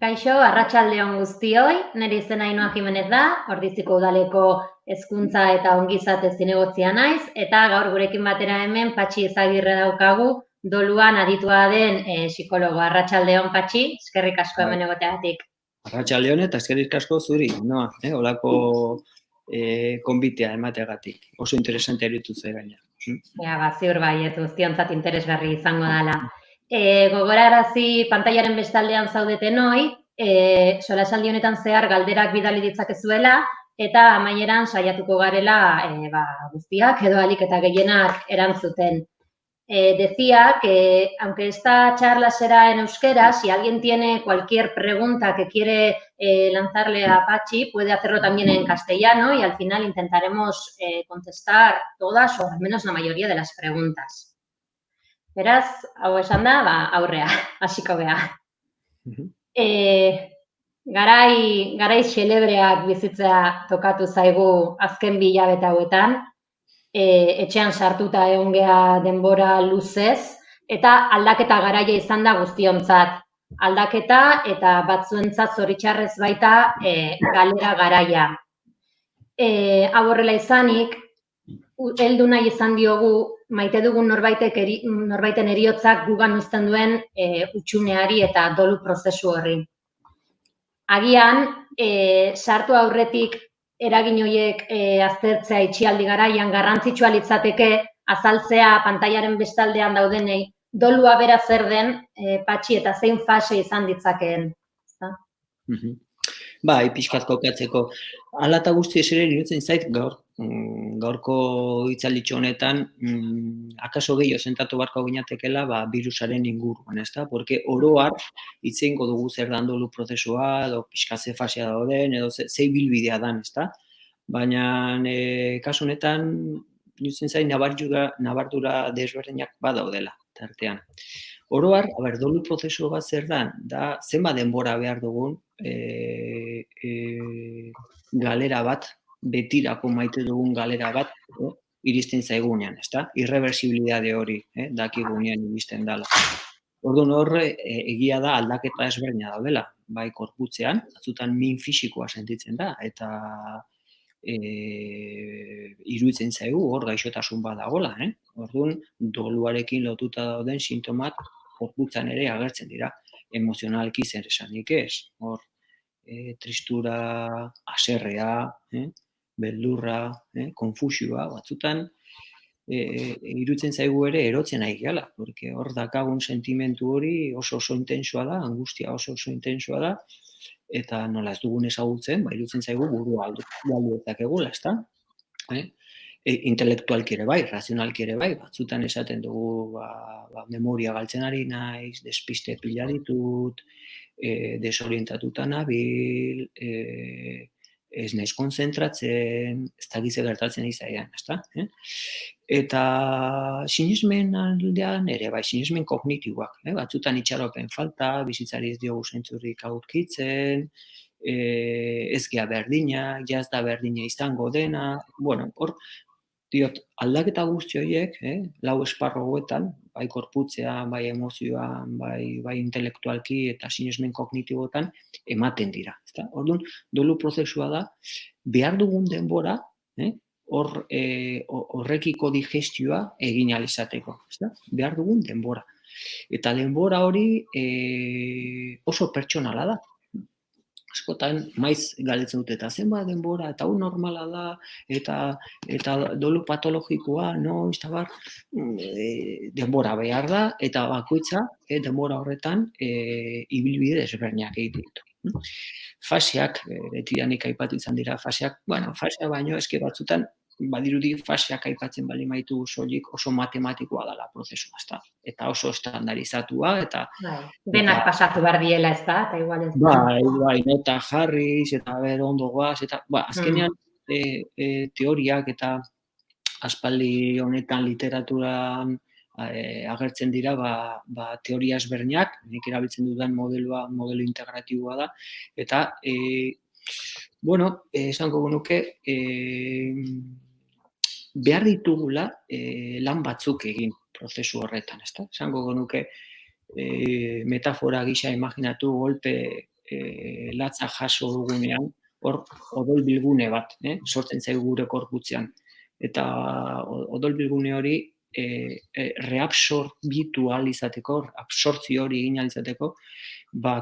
Kaixo, arratsaldeon guztioi, nire izena Ainhoa Jimenez da, Ordiziko udaleko hezkuntza eta ongizate zinegotzia naiz, eta gaur gurekin batera hemen Patxi Ezagirre daukagu, doluan aditua den psikologo. Arratsaldeon Patxi, eskerrik asko hemen egoteagatik. Arratsaldeon eta eskerrik asko zuri, Ainhoa, holako konbitea emateagatik. Oso interesante aritu zait gaina. Ziur baiet, guztiontzat interesgarri izango dela. Gogorarazi pantailaren bestaldean zaudetenoi, solasaldi honetan zehar galderak bidali ditzakezuela, eta amaieran saiatuko garela guztiak edo ahalik eta gehienak erantzuten. Decía que aunque esta charla será en euskera, si alguien tiene cualquier pregunta que quiere lanzarle a Patxi, puede hacerlo también en castellano y al final intentaremos contestar todas o al menos la mayoría de las preguntas. Beraz, hau esan da, aurrea, hasiko gea. Garai xelebreak bizitzea tokatu zaigu azken 2 hilabete hauetan, etxean sartuta egon gea denbora luzez, eta aldaketa garaia izan da guztiontzat. Aldaketa eta batzuentzat zoritxarrez baita galera garaia. Hau horrela izanik, heldu nahi izan diogu maite dugun norbaiten heriotzak gugan uzten duen hutsuneari eta dolu prozesu horri. Agian, sartu aurretik eragin horiek aztertzea itxialdi garaian garrantzitsua litzateke azaltzea pantailaren bestaldean daudenei dolua bera zer den, Patxi, eta zein fase izan ditzakeen. Bai, pixkat kokatzeko. Hala eta guztiz ere iruditzen zait gaurko hitzalditxo honetan akaso gehiago sentatu beharko ginatekeela birusaren inguruan, ezta? Porque oro har hitz egingo dugu zer dan dolu prozesua, edo pixkat ze fasea dauden, edo ze ibilbidea dan, ezta? Baina kasu honetan iruditzen zait nabardura desberdinak badaudela tartean. Oro har, dolu prozesu bat zer da zenbat denbora behar dugun galera bat, betirako maite dugun galera bat, iristen zaigunean, ezta? Irreversibilidade hori, dakigunean iristen dela. Orduan horre, egia da aldaketa ezberdina daudela, bai korputzean, batzutan min fisikoa sentitzen da, eta iruditzen zaigu hor gaixotasun bat dagoela, Orduan, doluarekin lotuta dauden sintomak korputzan ere agertzen dira, emozionalki zer esanik ez, hor tristura, haserrea, beldurra, konfusioa, batzutan iruditzen zaigu ere erotzen ari gala, porque hor dakagun sentimentu hori oso intensoa da, angustia oso intensoa da, eta nola ez dugun ezagutzen, iruditzen zaigu burua galdu dezakegula, ezta? Intelektualki ere bai, razionalki ere bai, batzutan esaten dugu memoria galtzen ari naiz, despiste pila ditut, desorientatuta nabil, ez naiz konzentratzen, ez dakize gertatzen izaian, ezta? Eta sinesmen aldean ere, sinesmen kognitiboak, batzutan itxaropen falta, bizitzari ez diogu zentzurik aurkitzen, ez gea berdina, jaz da berdina izango dena, hor, diot, aldaketa guzti horiek, lau esparru hauetan, bai korputzean, bai emozioan, bai intelektualki eta sinesmen kognitibotan ematen dira. Orduan, dolu prozesua da, behar dugun denbora, horrekiko digestioa egin ahal izateko. Behar dugun denbora. Eta denbora hori oso pertsonala da. Askotan, maiz galdetzen dute, eta zenbat denbora, eta hau normala da, eta dolu patologikoa, noiz, eta bar, denbora behar da, eta bakoitza, denbora horretan, ibilbide desberdinak egiten ditu. Faseak, betidanik aipatu izan dira, faseak baino, eske batzutan, badirudi faseak aipatzen bali maitu soilik oso matematikoa dela prozesua, ezta? Eta oso estandarizatua, eta... Denak pasatu behar diela, ezta? Eta igual ez. Bai, nota jarriz, eta ondo goaz, eta azkenean teoriak eta aspaldi honetan literaturan agertzen dira teoria ezberdinak, nik erabiltzen dudan modelo integratiboa da, eta esango genuke behar ditugula lan batzuk egin prozesu horretan, ezta? Esango genuke metafora gisa imaginatu latza jaso dugunean, hor odol bilgune bat, sortzen zaigu gure korputzean. Eta odol bilgune hori reabsorbitu ahal izateko, absortzio hori egin ahal izateko,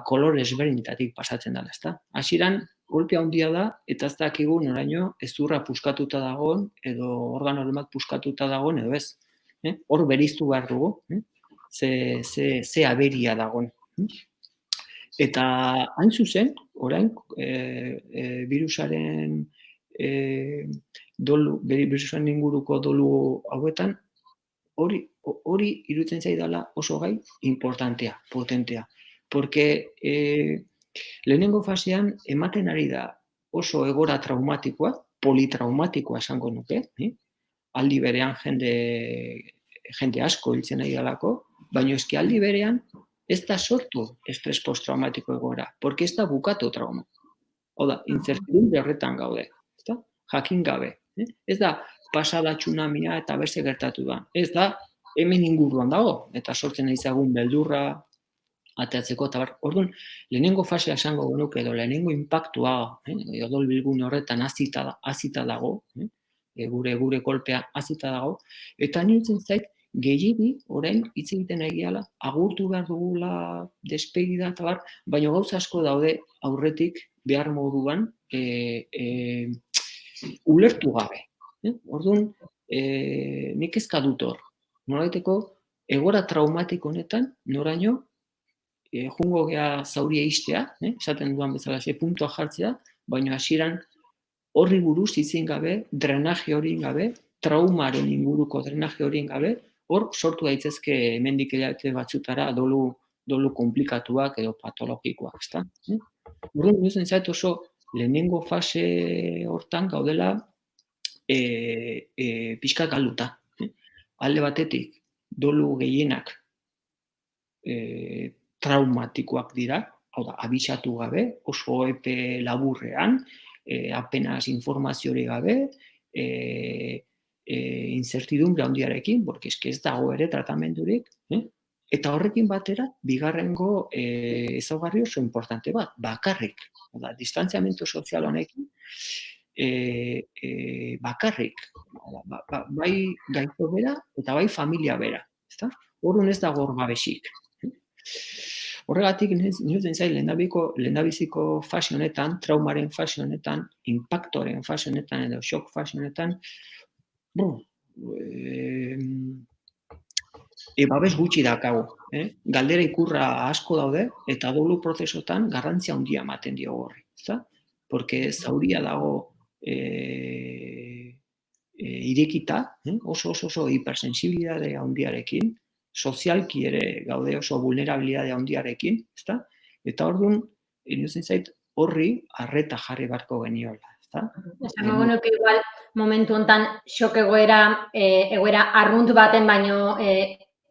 kolore ezberdinetatik pasatzen dela, ezta? Hasieran golpe handia da, eta ez dakigu noraino hezurra puskatuta dagoen, edo organoren bat puskatuta dagoen, edo ez. Hor bereiztu behar dugu, ze aberia dagoen. Eta hain zuzen, orain, birusaren inguruko dolu hauetan, hori iruditzen zaidala oso gai importantea, potentea. Porque lehenengo fasean ematen ari da oso egoera traumatikoa, politraumatikoa esango nuke, aldi berean jende asko hiltzen ari dalako, baina eski aldi berean ez da sortu estres postraumatiko egoera, porque ez da bukatu trauma. Oda, incertidumbre horretan gaude, jakin gabe. Ez da pasada tsunamia eta beste gertatu da. Ez da hemen inguruan dago, eta sortzen aizagun beldurra, ateatzeko, eta orduan, lehenengo fasea esango genuke edo lehenengo inpaktua, odol bilgune horretan hazita dago, gure kolpea hazita dago, eta nintzen zait, gehiegi orain hitz egiten egiala, agurtu behar dugula despedida, eta baina gauza asko daude aurretik behar moduan ulertu gabe. Orduan, nik ezka dut hor, noraiteko egora traumatiko honetan, noraino, jungo gea zauria iztea, esaten duan bezala, puntua jartzea, baina hasieran horri buruz itzin gabe, drenaje hori gabe, traumaren inguruko drenaje hori gabe, hor sortu daitezke hemendik hilabete batzutara dolu komplikatuak edo patologikoak, ezta? Orduan, niretzen zait oso lehenengo fase hortan gaudela pixka galduta. Alde batetik, dolu gehienak traumatikoak dira, hau da, abisatu gabe, oso epe laburrean, apenas informaziori gabe, incertidumbre handiarekin, porque ez dago ere tratamendurik, eta horrekin batera, bigarrengo ezaugarri oso importante bat, bakarrik, distantziamendu sozial honekin, bakarrik, bai gaixo bera eta bai familia bera, ezta? Orduan ez dago hor babesik. Horregatik, niretzen zait, lehendabiziko fase honetan, traumaren fase honetan, inpaktoren fase honetan edo shock fase honetan, babes gutxi dakagu. Galdera ikurra asko daude, eta dolu prozesotan garrantzia handia ematen diogu horri, ezta? Porque zauria dago irekita, oso hipersensibilitate handiarekin, sozialki ere gaude oso vulnerabilitate handiarekin, ezta? Eta orduan, iruditzen zait, horri arreta jarri beharko geniola, ezta? Esango genuke igual momentu hontan xok egoera arrunt baten baino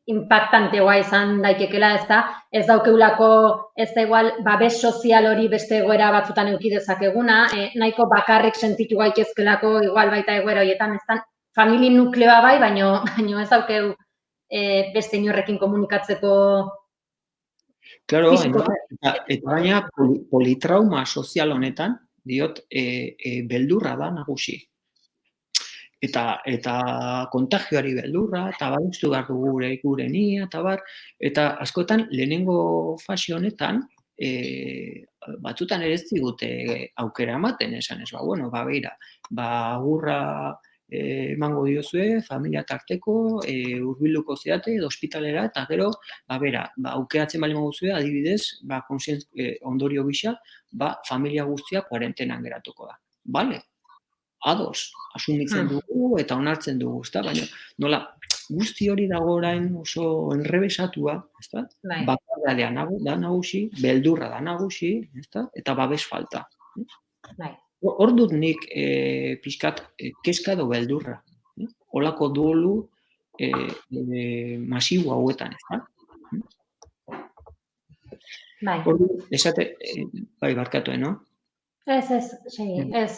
impactanteoa izan daitekela, ezta? Ez daukeulako ez da igual babes sozial hori beste egoera batzutan eduki dezakeguna, nahiko bakarrik sentitu gaitezkelako igual baita egoera horietan, ezta? Familia nukleoa bai, baino ez daukeu beste inorrekin komunikatzeko. Claro, eta baina politrauma sozial honetan, diot, beldurra da nagusi. Eta kontagioari beldurra, eta badustu behar dugu gure nia, eta askotan lehenengo fase honetan, batzutan ere ez digute aukera ematen, esan ez, beira, agurra emango diozue, familia tarteko, hurbilduko zeate, edo ospitalera, eta gero, aukeratzen bali maguzue, adibidez, ondorio gisa, familia guztia kuarentenan geratuko da. Bale? Ados, asumitzen dugu eta onartzen dugu, ezta? Baina nola guzti hori dago orain oso enrebesatua, ezta? Bakardadea da nagusi, beldurra da nagusi, ezta? Eta babes falta. Hor dut nik pixkat kezka edo beldurra. Holako dolu masibo hauetan, ezta? Esate, barkatu, no? Ez,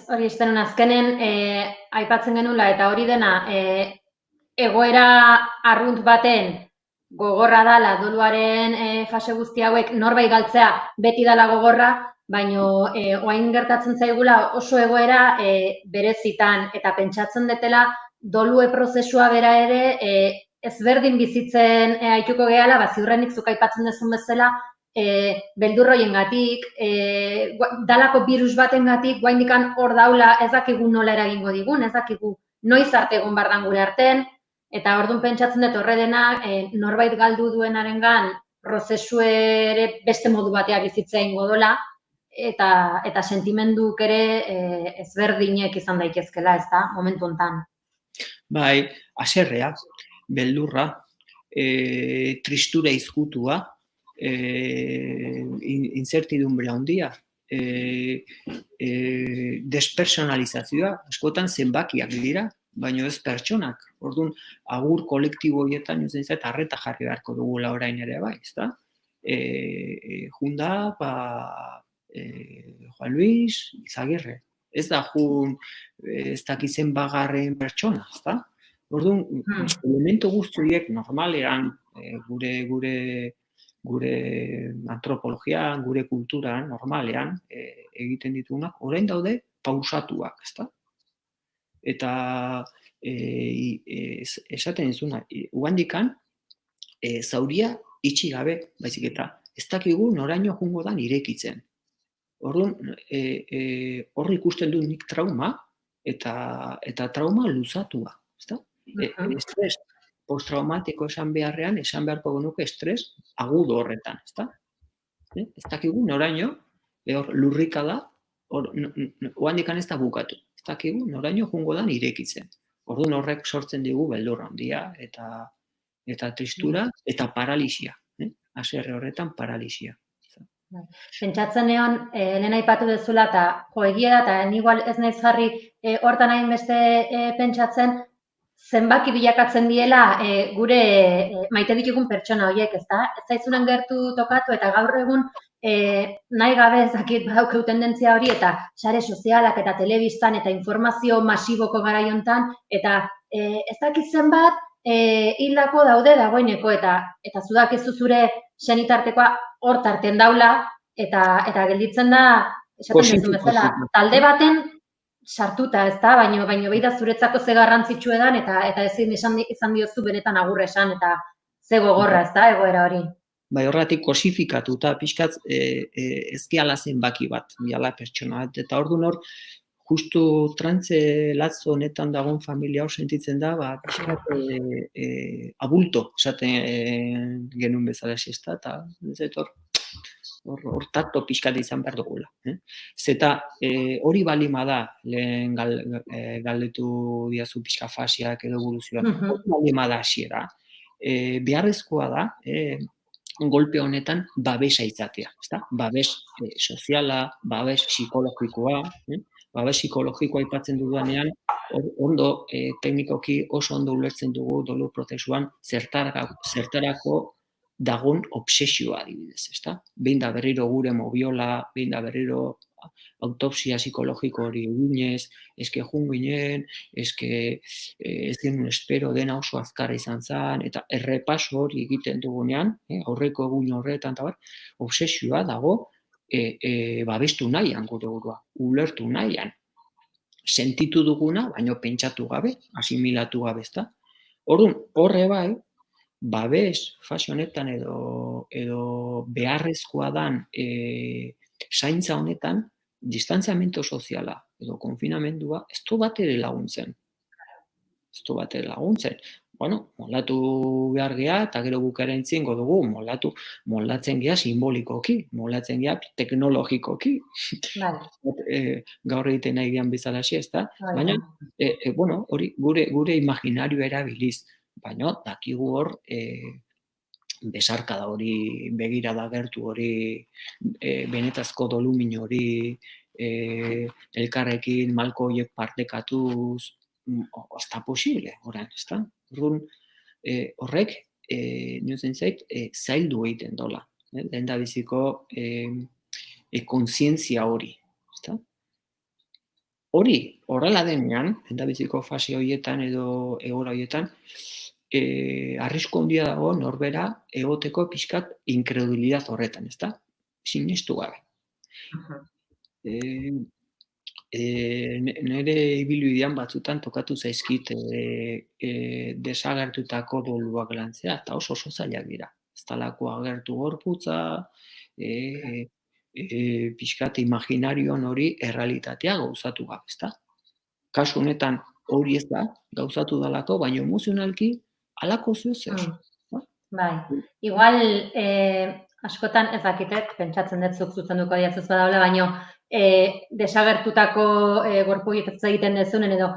hori izten azkenen aipatzen genula eta hori dena egoera arrunt baten gogorra dala doluaren fase guzti hauek norbait galtzea beti dala gogorra, baino orain gertatzen zaigula oso egoera berezitan eta pentsatzen detela dolue prozesua bera ere ezberdin bizitzen aituko gehala, ziurrenik zuk aipatzen duzun bezala, beldurroiengatik, dalako virus batengatik, guaindikan hor daula ez dakigu nola eragingo digun, ez dakigu noiz arte egon bardan gure arten, eta orduan pentsatzen dut horre dena norbait galdu duenarengan prozesu ere beste modu batea bizitza ingo dola, eta sentimenduk ere ezberdinek izan daitezkela, ez da, momentu hontan. Bai, haserrea, beldurra, tristura izkutua, incertidumbre handia, despersonalizazioa, askotan zenbakiak dira, baino ez pertsonak. Orduan, agur kolektibo horietan, arreta jarri beharko dugula orain ere bai, ezta? Junda, Juan Luis Izagirre. Ez da jun, ez dakizen bagarren pertsona, ezta? Orduan, elementu guzti horiek normalean gure antropologian, gure kulturan, normalean egiten ditugunak, orain daude pausatuak, ezta? Eta esaten dizuna, ugandikan zauria itxi gabe, baizik eta ez dakigu noraino joango dan irekitzen. Orduan, hor ikusten dut nik trauma, eta trauma luzatua, ezta? Estres posttraumatiko esan beharrean, esan beharko genuke estres agudo horretan, ezta? Ez dakigu noraino, lurrika da, oandikan ez da bukatu. Ez dakigu noraino joango dan irekitzen. Orduan horrek sortzen digu beldur handia, eta tristura, eta paralisia. Haserre horretan paralisia. Pentsatzen egon, lehen aipatu dezula, eta egia da, eta igual ez naiz jarri hortan hain beste pentsatzen, zenbaki bilakatzen diela gure maite ditugun pertsona horiek, ezta? Ez zaizunen gertu tokatu eta gaur egun nahi gabe ezakit badaukeu tendentzia hori eta sare sozialak eta telebistan eta informazio masiboko garaiontan eta ez dakit zenbat hildako daude dagoeneko eta zudakizu zure senitartekoa hor tarten daula eta gelditzen da, esaten duzun bezala, talde baten sartuta, ez da, baino beida zuretzako ze garrantzitsua edan, eta ezin izan diozu benetan agurra esan, eta ze gogorra, ez da, egoera hori. Bai, horretik kosifikatuta, pixkatz ez gehala zenbaki bat, gehala pertsona bat, eta orduan hor, justu trantze latzo honetan dagoen familia hor sentitzen da, pixkat abulto, esaten genuen bezala esista, eta ez hor takto pixkat izan behar dugula. Zeta hori balima da, lehen galdetu diazu pixka fasiak edo evoluzioak, hori balima da hasiera. Beharrezkoa da, golpe honetan babesa izatea, ezta? Babes soziala, babes psikologikoa, babes psikologikoa aipatzen dudanean, ondo, teknikoki oso ondo ulertzen dugu dolu prozesuan zertarako dagon obsesioa adibidez, ezta? Behin da berriro gure mobiola, behin da berriro autopsia psikologiko hori eginez, eske jun ginen, eske ez genuen espero dena oso azkarra izan zen, eta errepaso hori egiten dugunean, aurreko egun horretan, eta obsesioa dago babestu nahian gure burua, ulertu nahian, sentitu duguna, baino pentsatu gabe, asimilatu gabe, ezta? Orduan, horre bai, babes fase honetan edo beharrezkoa dan zaintza honetan, distantziamento soziala edo konfinamendua ez du bat ere laguntzen. Bueno, moldatu behar geha, eta gero bukara entzingo dugu, moldatzen geha simbolikoki, moldatzen geha teknologikoki. Gaur egiten nahi gehan bezala ez da, baina, hori gure imaginario erabiliz, baina dakigu hor besarkada hori, begirada gertu hori, benetazko dolumin hori, elkarrekin malko horiek partekatuz, ez da posible, orain, ez da? Horrek, niozen zait, zaildu egiten dola, lehen da biziko kontzientzia hori, ez da? Hori, horrela denean, lehen da biziko fase horietan edo egora horietan, arrisku handia dago norbera egoteko pixkat inkredulidad horretan, ezta? Sinestu gabe. Nire ibilbidean batzutan tokatu zaizkit desagertutako doluak lantzea, eta oso zailak dira. Ez talako agertu gorputza, pixkat imaginarioan hori errealitatea gauzatu gabe, ezta? Kasu honetan hori ez da, gauzatu dalako, baina emozionalki halako zer. Bai, igual askotan ez dakitek, pentsatzen dut zuk zuzenduko diatzuz badaula, baina desagertutako gorpuak ez egiten dezunen edo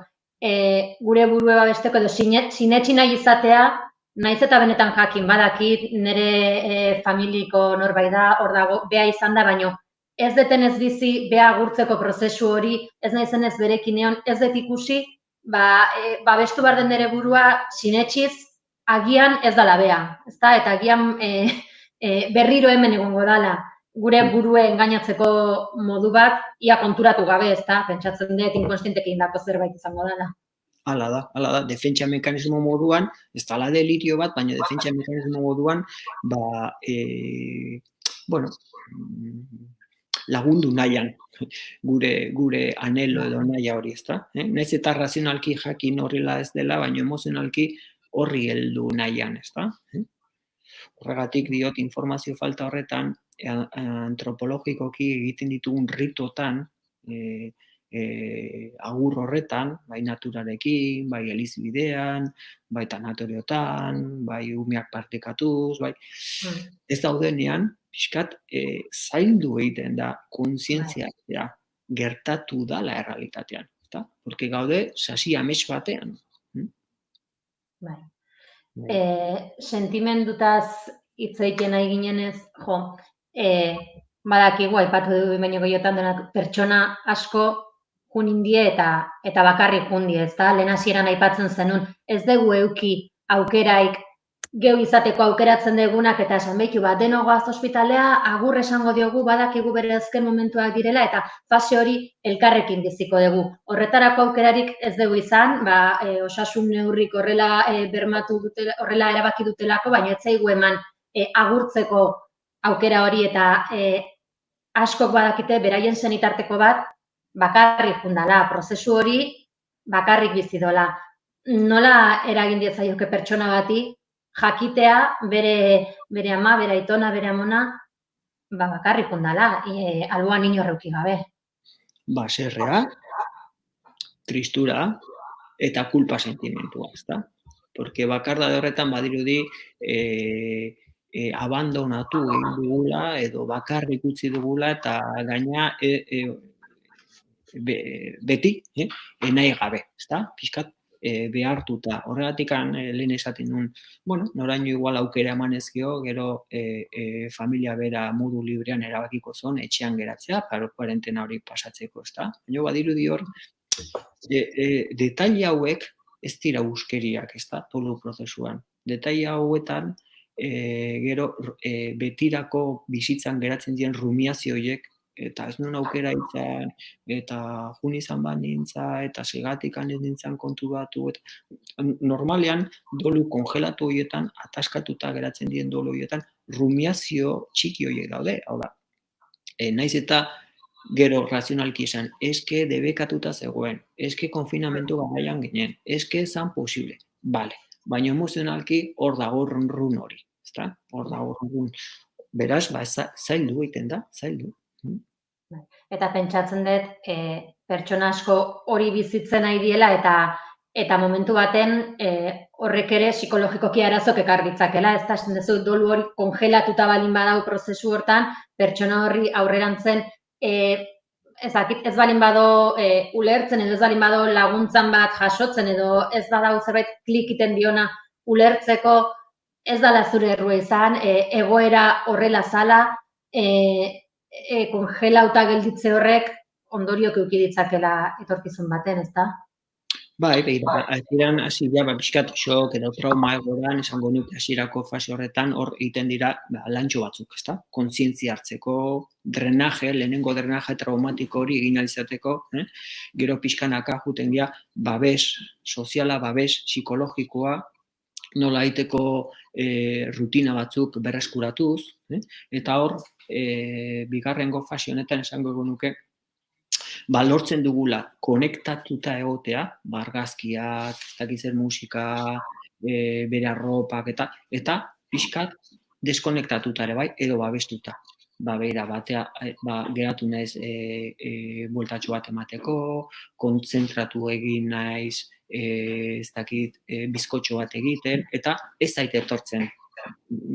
gure burua babesteko edo sinetsi nahi izatea, naiz eta benetan jakin badakit nire familiko norbait da, hor dago, bea izan da, baina ez deten ez bizi bea agurtzeko prozesu hori, ez naizen ez berekin egon, ez dut ikusi, babestu behar den nire burua sinetxiz, agian ez dala bea, ezta? Eta agian berriro hemen egongo dala, gure burue engainatzeko modu bat, ia konturatu gabe, ezta? Pentsatzen dut inkonstientekin dako zerbait izango dala. Hala da, defentsa mekanismo moduan, ez dala delirio bat, baina defentsa mekanismo moduan, lagundu nahian gure anhelo edo nahia hori, ezta? Naiz eta razionalki jakin horrela ez dela, baina emozionalki horri heldu nahian, ezta? Horregatik diot informazio falta horretan, antropologikoki egiten ditugun ritotan, agur horretan, bai naturarekin, bai elizbidean, bai tanatoriotan, bai umeak partekatuz, bai ez daudenean, pixkat zaildu egiten da kontzientziatzea gertatu dala errealitatean, ezta? Porque gaude sasi amets batean. Bai. Sentimendutaz hitz egiten nahi ginenez, badakigu aipatu du baino gehiotan denak pertsona asko jun indie eta bakarrik jundie, ezta? Lehen hasieran aipatzen zenun, ez dugu euki aukeraik geu izateko aukeratzen degunak eta esan behitu bat denogoaz ospitalea, agur esango diogu, badakigu bere azken momentuak direla eta fase hori elkarrekin biziko dugu. Horretarako aukerarik ez dugu izan, osasun neurrik horrela bermatu dutela, horrela erabaki dutelako, baina ez zaigu eman agurtzeko aukera hori eta askok badakite beraien senitarteko bat bakarrik jundala, prozesu hori bakarrik bizi dola. Nola eragin diezaioke pertsona bati jakitea bere ama, bere aitona, bere amona, bakarrik jundala, alboan inorreuki gabe. Baserrea, tristura eta kulpa sentimentua, ezta? Porque bakardade horretan badirudi abandonatu egin dugula edo bakarrik utzi dugula eta gaina beti nahi gabe, ezta? Pixkat behartuta. Horregatik lehen esaten nuen, noraino igual aukera emanezkio, gero familia bera modu librean erabakiko zon, etxean geratzea, parentena hori pasatzeko, ezta? Baina badirudi hor, detaile hauek ez dira euskeriak, ezta? Tolu prozesuan. Detaile hauetan, gero betirako bizitzan geratzen diren rumiazio horiek, eta ez nuen aukera izan, eta jun izan bat nintza, eta segatik ez nintzen konturatu, eta normalean dolu kongelatu horietan, ataskatuta geratzen diren dolu horietan, rumiazio txiki horiek daude, hau da. Naiz eta gero razionalki esan, eske debekatuta zegoen, eske konfinamentu garaian ginen, eske zan posible, bale, baina emozionalki hor dago run hori, ezta? Hor dago run. Beraz, zaildu egiten da, zaildu. Eta pentsatzen dut, pertsona asko hori bizitzen nahi diela eta momentu baten horrek ere psikologikoki arazok ekar ditzakela, ez da, esan duzu dolu hori kongelatuta balin badau prozesu hortan, pertsona horri aurrerantzen ez balin bado ulertzen edo ez balin bado laguntzan bat jasotzen edo ez badau zerbait klikiten diona ulertzeko ez dala zure errua izan, egoera horrela zala, kongelauta gelditze horrek ondoriok eduki ditzakela etorkizun baten, ezta? Bai, hasieran hasi dira pixkat shock edo trauma egoeran, esango nuke hasierako fase horretan hor egiten dira lantxo batzuk, ezta? Kontzientzia hartzeko, lehenengo drenaje traumatiko hori egin ahal izateko, gero pixkanaka joaten dira babes soziala, babes psikologikoa nola aiteko rutina batzuk berreskuratuz, eta hor, bigarrengo fase honetan esango nuke, lortzen dugula konektatuta egotea, argazkiak, ez dakit zer musika, bere arropak, eta pixkat deskonektatuta ere bai, edo babestuta. Beira, batea, geratu naiz bueltatxo bat emateko, kontzentratu egin naiz, ez dakit, bizkotxo bat egiten, eta ez zaite etortzen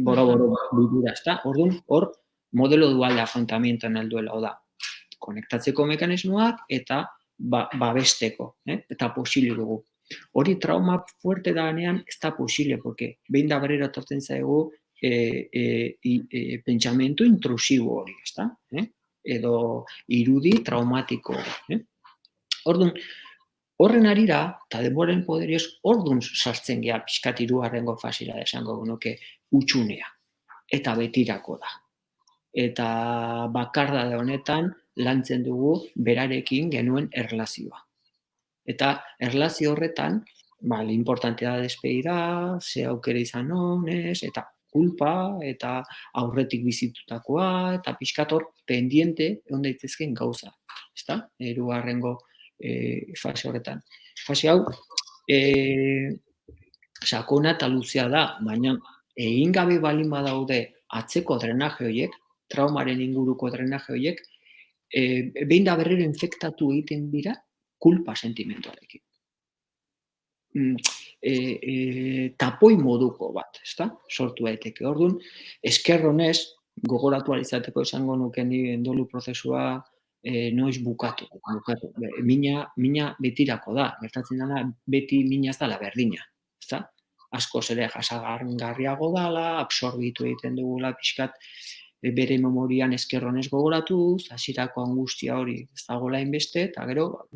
boro bidura, ezta? Orduan, hor, modelo dual de afrontamientoan helduela, da, konektatzeko mekanismoak eta babesteko, eta posible dugu. Hori trauma fuerte danean ez da posible, porque behin da berriro etortzen zaigu pentsamentu intrusibo hori, ezta? Edo irudi traumatiko hori. Orduan, horren arira, eta denboren poderioz, orduan sartzen gea pixkat hirugarrengo fasera esango nuke utxunea, eta betirako da. Eta bakardade honetan lantzen dugu berarekin genuen erlazioa. Eta erlazio horretan, importantea da despegira, ze aukera izan honez, eta kulpa, eta aurretik bizitutakoa, eta pixkat hor pendiente egon daitezken gauza. Ezta? Hirugarrengo fase horretan. Fase hau, sakona eta luzea da, baina egin gabe balin badaude atzeko drenaje horiek, traumaren inguruko drenaje horiek, behin da berriro infektatu egiten dira kulpa sentimentuarekin. Tapoi moduko bat, ezta? Sortu daiteke. Orduan, esker honez, gogoratu izateko esango nuke dolu prozesua noiz bukatu. Mina betirako da, gertatzen dela beti mina ez dela berdina, ezta? Askoz ere jasagarriago dela, absorbitu egiten dugula pixkat bere memorian esker honez gogoratuz, hasierako angustia hori ez dagoela inbeste, eta gero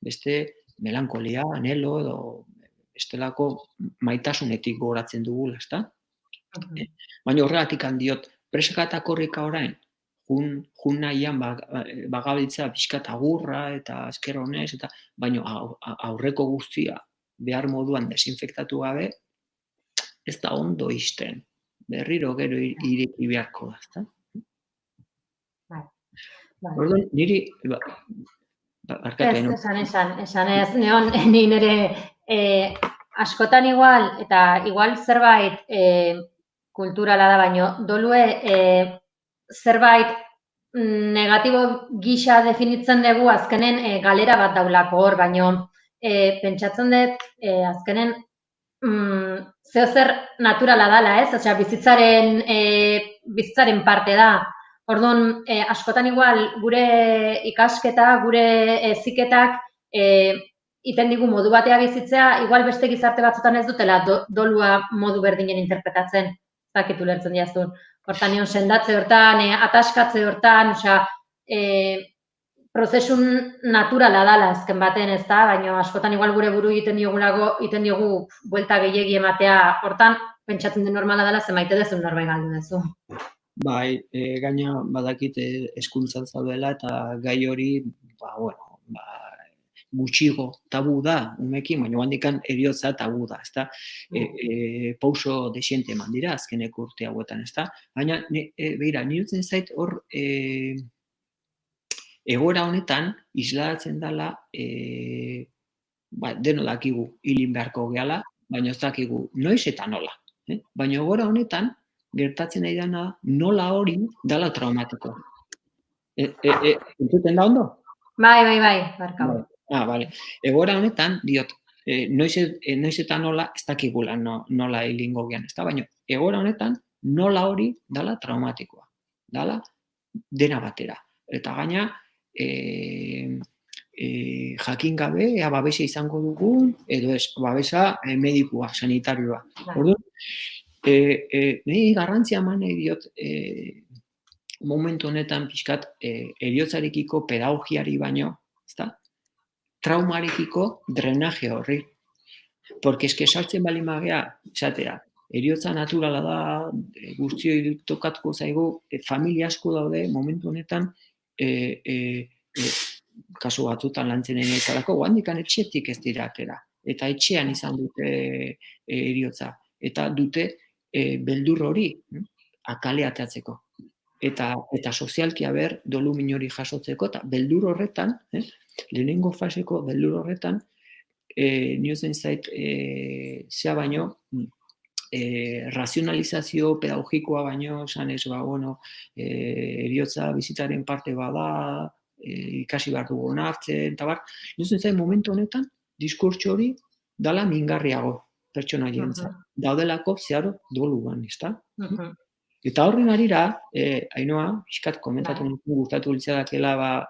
beste melankolia, anhelo edo bestelako maitasunetik gogoratzen dugula, ezta? Baina horregatik handiot, presaka eta korrika orain, jun nahian bagabiltza pixkat agurra eta esker honez, baina aurreko guztia behar moduan desinfektatu gabe, ez da ondo izten. Berriro gero ireki beharko da, ezta? Orduan, niri... Esan ez, neon, ni nire askotan igual, eta igual zerbait kulturala da, baino dolue zerbait negatibo gisa definitzen dugu azkenen galera bat daulako hor, baino pentsatzen dut azkenen zeozer naturala dala, ez? Osea, bizitzaren parte da. Orduan, askotan igual gure ikasketa, gure heziketak iten digu modu batea bizitzea, igual beste gizarte batzutan ez dutela dolua modu berdinen interpretatzen, zakit ulertzen diazun. Hortan, sendatze hortan, ataskatze hortan, osea, prozesun naturala dala azken baten, ez da, baina askotan igual gure buru egiten diogu buelta gehiegi ematea, hortan, pentsatzen den normala dela, zemaite dezun norbait galdu dezu. Bai, gaina badakit hezkuntzan zaudela eta gai hori, gutxigo tabu da, umekin, baina handikan heriotza tabu da, ezta? Pauso desiente eman dira, azkeneko urte hauetan, ezta? Baina, begira, niretzen zait hor, egoera honetan, islatzen dela, deno dakigu hilin beharko gehala, baina ez dakigu noiz eta nola. Baina egoera honetan, gertatzen nahi dena nola hori dala traumatikoa. Entzuten da ondo? Bai, barkau. Bale. Egoera honetan, diot, noiz eta nola ez dakigula nola hilingo gean, ez da? Baina egoera honetan nola hori dala traumatikoa. Dala dena batera. Eta gaina, jakin gabe, ea babesa izango dugu, edo ez, babesa medikua, sanitarioa. Orduan, niri garrantzia eman nahi diot momentu honetan pixkat heriotzarekiko pedagogiari baino, ezta? Traumarekiko drenaje horri. Porque eske sartzen bali magea, esatera, heriotza naturala da, guztioi tokatuko zaigu, familia asko daude momentu honetan kasu batzutan lantzen enetarako, guandikan etxetik ez dira atera. eta etxean izan dute heriotza. Eta dute beldur hori akale atatzeko. Eta sozialki aber dolumin hori jasotzeko, eta beldur horretan, lehenengo faseko beldur horretan, niozen zait, zea baino, razionalizazio pedagogikoa baino, esan ez, heriotza bizitzaren parte bada, ikasi behar dugu onartzen, eta bar, niozen zait, momentu honetan, diskurtso hori dala mingarriago pertsona jentzat. Daudelako zeharo doluan, ezta? Eta horren arira, Ainhoa, pixkat komentatu nintzen gustatu litzadakela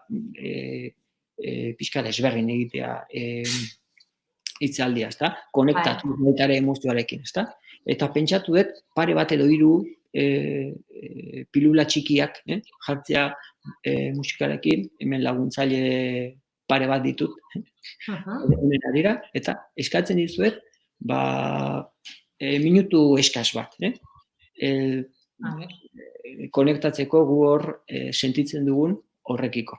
pixkat ezberdin egitea hitzaldia, ezta? Konektatu baitare emozioarekin, ezta? Eta pentsatu dut pare bat edo hiru pilula txikiak jartzea musikarekin, hemen laguntzaile pare bat ditut, honen arira, eta eskatzen dizuet, minutu eskas bat, konektatzeko gu hor sentitzen dugun horrekiko.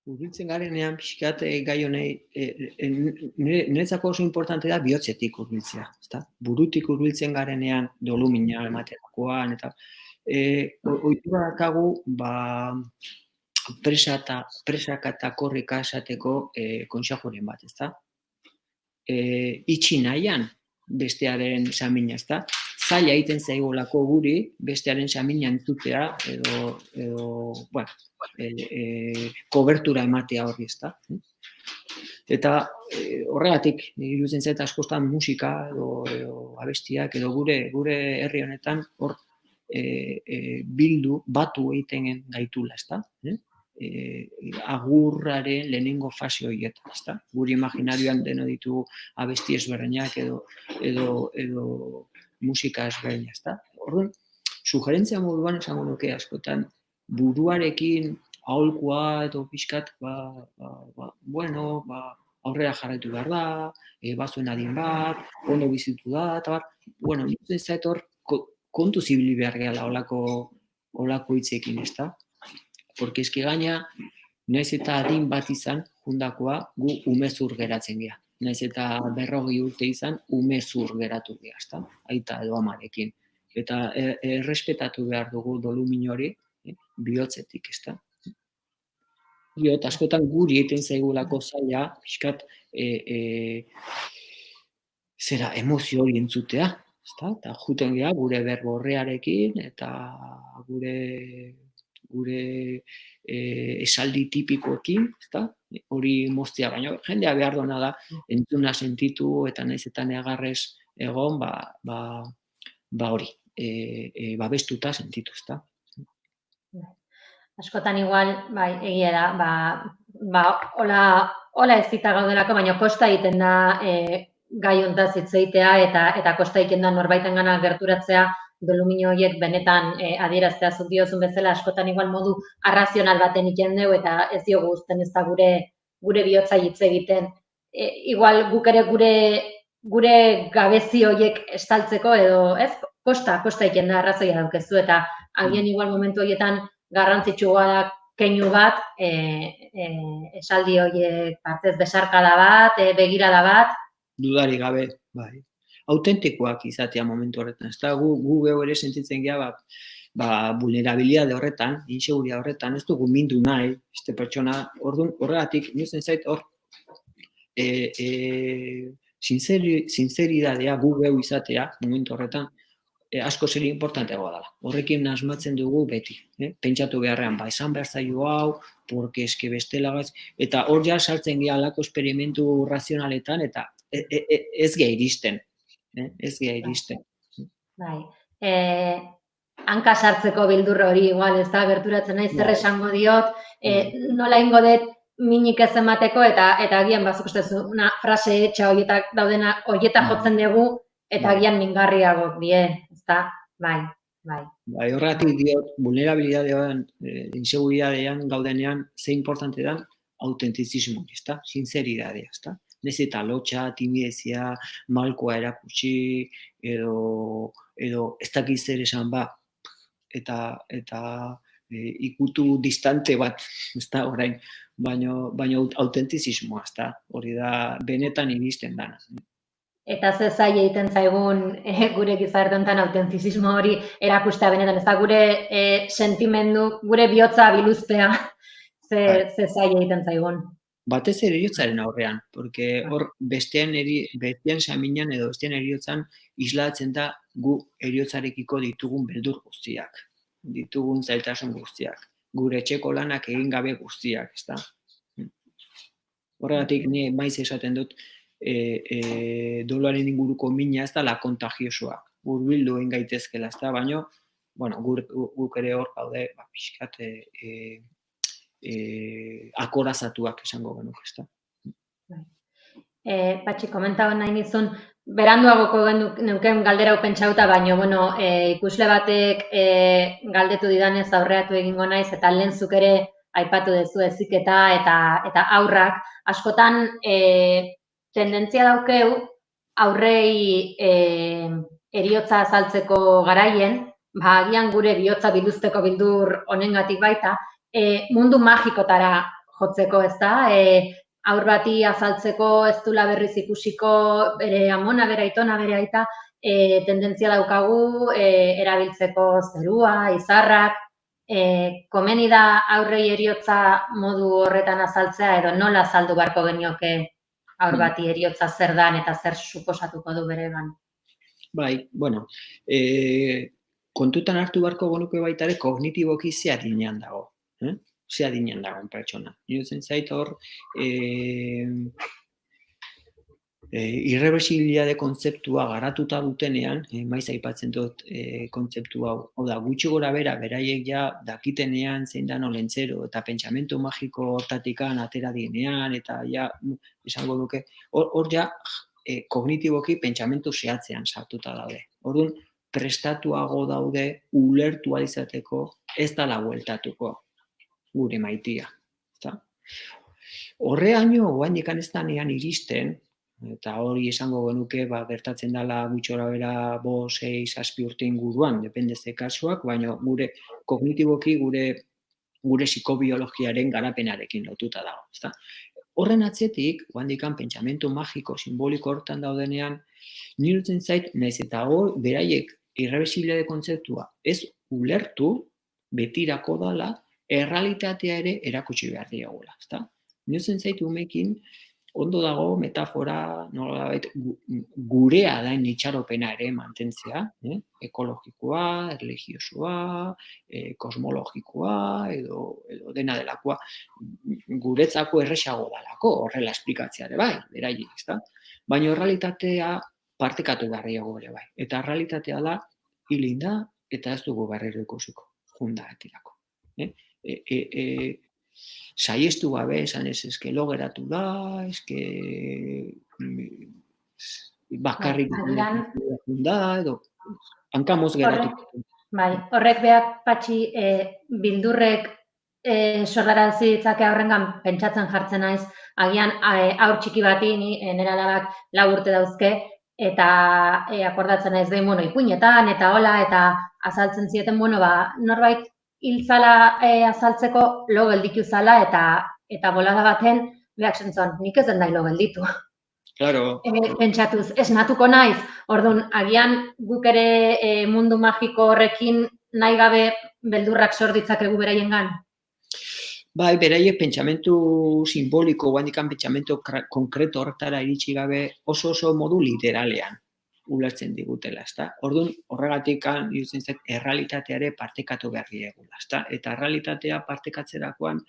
Hurbiltzen garenean, pixkat gai honei, niretzako oso importante da bihotzetik hurbiltzea, ezta? Burutik hurbiltzen garenean, dolumina ematerakoan, eta ohitura dakagu, presaka eta korrika esateko konxajoren bat, ezta? Itxi nahian bestearen samina, ezta? Zaila egiten zaigolako guri bestearen samina entzutea edo kobertura ematea horri, ezta? Eta horregatik, iruditzen zait askotan musika edo abestiak edo gure herri honetan hor bildu, batu egiten gaitula, ezta? Agurraren lehenengo fase horietan, ezta? Guri imaginarioan deno ditugu abesti ezberdinak edo musika ezberdina, ezta? Orduan, sugerentzia moduan esango nuke askotan buruarekin aholkua edo pixkat, aurrera jarraitu behar da, bazuen adin bat, ondo bizitu da, eta nintzen zait hor kontu zibili behar gehala olako hitzekin, ezta? Porque eski gaina, naiz eta adin bat izan, jundakoa, gu umezur geratzen gea. Naiz eta 40 urte izan, umezur geratu gea, ezta? Aita edo amarekin. Eta errespetatu behar dugu dolumin hori, bihotzetik, ezta? Biot, askotan guri egiten zaigulako zaila, pixkat, emozio hori entzutea, ezta? Eta juten gea gure berborrearekin, eta gure esaldi tipikoekin, ezta? Hori moztea, baina jendea behar duena da, entzuna sentitu eta naiz eta negarrez egon, hori, babestuta sentitu, ezta? Askotan igual, egia da, hola ez zita gaudelako, baina kosta egiten da gai hontaz hitz egitea eta kosta egiten da norbaitengana gerturatzea dolumino horiek benetan adieraztea zuk diozun bezala, askotan igual modu arrazional baten egiten dugu eta ez diogu uzten ez da gure bihotza hitz egiten. Igual guk ere gure gabezi horiek estaltzeko edo, ez? Kosta egiten da arrazoia daukezu eta agian igual momentu horietan garrantzitsua da keinu bat, esaldi horiek partez besarkada bat, begirada bat. Dudari gabe, bai. Autentikoak izatea momentu horretan. Ez da, gu geu ere sentitzen geha, vulnerabilidade horretan, inseguria horretan, ez dugu mindu nahi, este pertsona, horregatik, niozen zait, hor, sinceridadea gu geu izatea, momentu horretan, asko zeri importanteagoa dela. Horrekin asmatzen dugu beti. Pentsatu beharrean, esan behar zaio hau, porque eske bestelagaz, eta hor ja sartzen geha alako esperimentu razionaletan, eta ez geha iristen. Ez geha iristen. Bai. Hanka sartzeko bildur hori, igual, ez da, gerturatzen nahi, zer esango diot, nola ingo dut minik ez emateko, eta agian bazuk ustezu, una frase etxa horietak daudena, horietak jotzen dugu, eta agian mingarriagok die, ez da, bai. Bai, horregatik diot, vulnerabilidadean, inseguridadean gaudenean, ze importante dan, autentizismo, ez da, sinceridadea, ez da. Nez eta lotxa, timidezia, malkoa erakutsi, edo ez dakiz zer esan eta ikutu distante bat, ez da, orain, baina autentizismoa, ez da, hori da, benetan iristen dana. Eta ze zaila egiten zaigun gure gizarte honetan autentizismo hori erakustea benetan, ez da, gure sentimendu, gure bihotza biluztea, ze zaila egiten zaigun. Batez ere eriotzaren aurrean, porque hor bestean saminan edo bestean eriotzan islatzen da gu eriotzarekiko ditugun beldur guztiak, ditugun zailtasun guztiak, gure etxeko lanak egin gabe guztiak, ez da. Horregatik ni maiz esaten dut doluaren inguruko mina ez da la kontagiosoa, hurbildu egin gaitezkela, ez da, baina, bueno, guk ere hor gaude, pixkat, akorazatuak esango genuke, ez da. Patxi, komentaban nahi nizun, beranduagoko neuken galdera hau pentsauta, baina, bueno, ikusle batek galdetu didanez aurreatu egingo naiz, eta lehen zuk ere aipatu dezu heziketa eta haurrak, askotan tendentzia daukeu aurrei eriotza azaltzeko garaien, agian gure bihotza biluzteko bildur honengatik baita, mundu magikotara jotzeko, ez da? Haur bati azaltzeko ez dula berriz ikusiko, bere amona, bere aitona, bere aita, tendentzia daukagu erabiltzeko zerua, izarrak, komeni da aurrei eriotza modu horretan azaltzea, edo nola azaldu beharko genioke haur bati eriotza zer dan eta zer suposatuko du beregan? Bai, bueno, kontutan hartu beharko genuke baita ere kognitiboki ze adinean dago. Ze adinean dagoen pertsona. Iruditzen zait hor, irreversibilitate kontzeptua garatuta dutenean, maiz aipatzen dut kontzeptu hau, da, gutxi gora bera, beraiek ja dakitenean zein da nolentzero, eta pentsamentu magiko hortatikan atera dienean, eta ja, esango duke, hor ja, kognitiboki pentsamentu zehatzean sartuta daude. Orduan, prestatuago daude, ulertu izateko, ez dala bueltatuko gure maitia. Horreaino, oraindik ez danean iristen, eta hori esango genuke, gertatzen dela gutxora bera 5, 6, 7 urte inguruan, depende ze kasuak, baina gure kognitiboki gure psikobiologiaren garapenarekin lotuta dago. Horren atzetik, oraindik pentsamentu magiko, simboliko hortan daudenean, nirutzen zait, naiz eta hor beraiek irreversibilitate kontzeptua ez ulertu, betirako dala, errealitatea ere erakutsi behar diagula. Nirutzen zait umekin, ondo dago metafora, gurea dain itxaropena ere mantentzea, ekologikoa, religiosoa, kosmologikoa, edo dena delakoa, guretzako erresago dalako, horrela esplikatzea ere bai, beraiek, ezta? Baina errealitatea partekatu garriago ere bai. Eta errealitatea da, hilin da, eta ez dugu berriro ikusiko, junda etirako. Saiestu gabe, esan ez, eske lo geratu da, eske bakarrik da, edo hankamoz geratu. Bai, horrek behar, Patxi, bildurrek sorrarazi ditzake aurrengan pentsatzen jartzen naiz, agian haur txiki bati, nire alabak 4 urte dauzke, eta akordatzen naiz behin, ipuinetan, eta hola, eta azaltzen zieten, norbait hiltzala azaltzeko lo gelditu zala eta bolada baten beak zentzon, nik ez den da lo gelditu. Claro. Pentsatuz, esnatuko naiz, orduan, agian guk ere mundu magiko horrekin nahi gabe beldurrak sor ditzakegu beraiengan. Bai, beraiek pentsamentu simboliko, guandikan pentsamentu konkreto horretara iritsi gabe oso modu literalean ulertzen digutela, ezta? Orduan, horregatik iruditzen zait errealitateare partekatu behar diegula, ezta? Eta errealitatea partekatzerakoan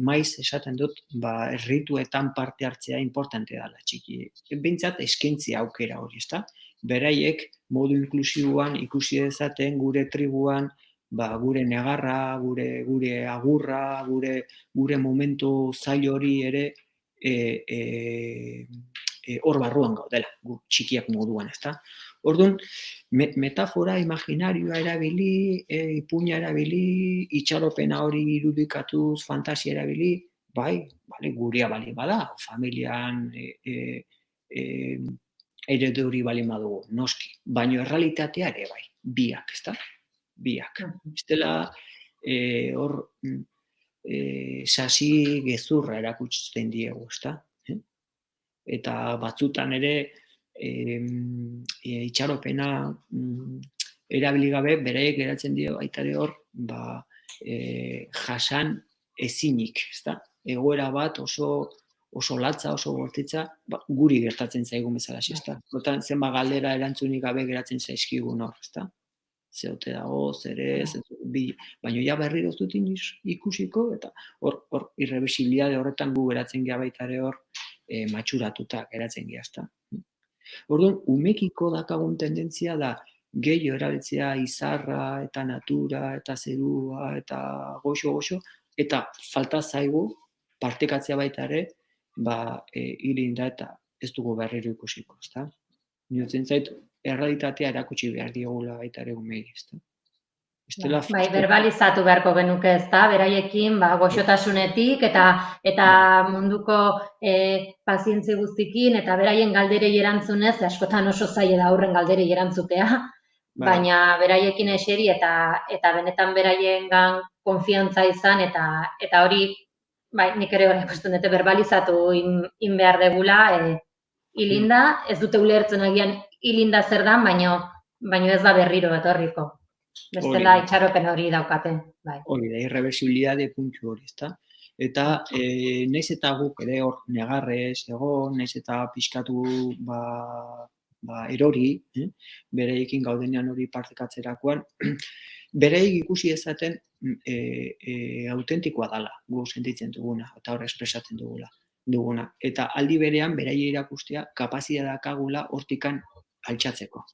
maiz esaten dut, errituetan parte hartzea importante dela txiki. Behintzat eskaintzi aukera hori, ezta? Beraiek modu inklusiboan ikusi dezaten gure tribuan gure negarra, gure agurra, gure momentu zail hori ere hor barruan gaudela, txikiak moduan, ezta? Orduan, metafora imaginarioa erabili, ipuina erabili, itxaropena hori irudikatuz, fantasia erabili, bai, gurea bali bada, familian eredu hori bali badugu, noski, baina errealitatea ere bai, biak, ezta? Biak. Ez dela hor sasi gezurra erakusten diegu, ezta? Eta batzutan ere itxaropena erabili gabe beraiek geratzen dio baita ere hor jasan ezinik, ezta? Egoera bat oso latza, oso bortitza, guri gertatzen zaigun bezala, ezta? Hortan zenba galdera erantzunik gabe geratzen zaizkigun hor, ezta? Ze ote dago, zer ez, baina ja berriro ez dut ikusiko, eta hor irreversibilitate horretan gu geratzen gea baita ere hor matxuratuta geratzen gea, ezta? Orduan, umekiko dakagun tendentzia da gehiago erabiltzea izarra eta natura eta zerua eta goxo, eta falta zaigu partekatzea baita ere, hilinda eta ez dugu berriro ikusiko, ezta? Niretzen zait, errealitatea erakutsi behar diogula baita ere umei, ezta? Bai, verbalizatu beharko genuke, ezta? Beraiekin, goxotasunetik eta munduko pazientzi guztikin eta beraien galderei erantzunez, askotan oso zaila da aurren galderei erantzutea, baina beraiekin eseri eta benetan beraiengan konfiantza izan eta hori, bai, nik ere hori ikusten dute verbalizatu in behar degula, hilinda, ez dute ulertzen agian hilinda zer dan, baina ez da berriro etorriko. Bestela itxaropen hori daukate. Hori da, irreversibilitate puntu hori, ezta? Eta naiz eta guk ere hor negarrez egon, naiz eta pixkatu erori, bereekin gaudenean hori partekatzerakoan, bereik ikusi ezaten autentikoa dela, gu sentitzen duguna, eta hor espresatzen duguna. Eta aldi berean, berei erakustea, kapazia dakagula hortikan altxatzeko.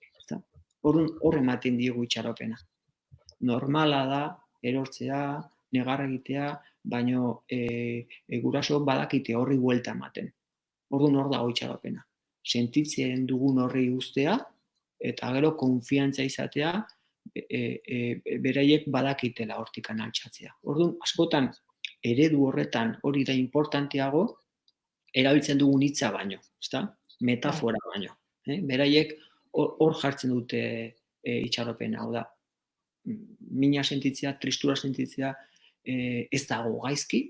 Hor ematen diegu itxaropena. Normala da, erortzea, negarra egitea, baina guraso badakite horri buelta ematen. Orduan hor dago itxaropena. Sentitzen dugun horri uztea, eta gero konfiantza izatea, beraiek badakitela hortikan altxatzea. Orduan, askotan, eredu horretan hori da importanteago, erabiltzen dugun hitza baino, ezta? Metafora baino. Beraiek hor jartzen dute itxaropena, hau da. Mina sentitzea, tristura sentitzea ez dago gaizki,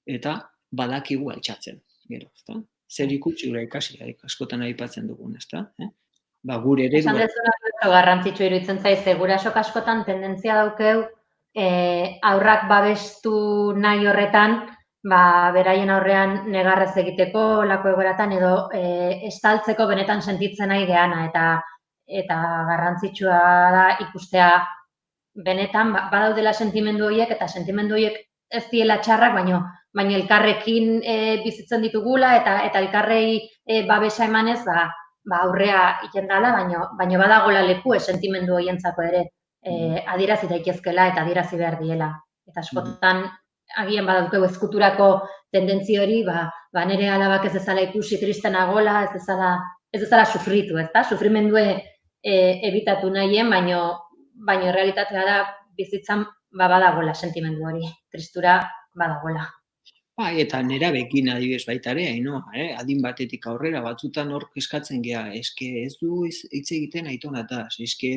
eta badakigu altxatzen, gero, ezta? Zer ikutsi gure ikasi, askotan aipatzen dugun, ezta? Gure eredua. Esan dezuna garrantzitsu iruditzen zaiz, gurasok askotan tendentzia daukeu aurrak babestu nahi horretan, beraien aurrean negarrez egiteko, lako egoeratan, edo estaltzeko benetan sentitzen nahi geana, eta garrantzitsua da ikustea benetan badaudela sentimendu horiek, eta sentimendu horiek ez diela txarrak, baina elkarrekin bizitzen ditugula, eta elkarrei babesa emanez, aurrea ikendala, baina badagola leku sentimendu horientzako ere adierazi daitezkela eta adierazi behar diela. Eta askotan, agian badaukeu ezkuturako tendentzi hori, nire alabak ez dezala ikusi tristenagola, ez dezala sufritu, ezta? Sufrimendue ebitatu nahien, baina realitatea da bizitzan badagoela sentimendu hori, tristura badagoela. Bai, eta nerabekin adibidez baita ere, adin batetik aurrera, batzutan hor eskatzen gea, eske ez du hitz egiten aitonataz, eske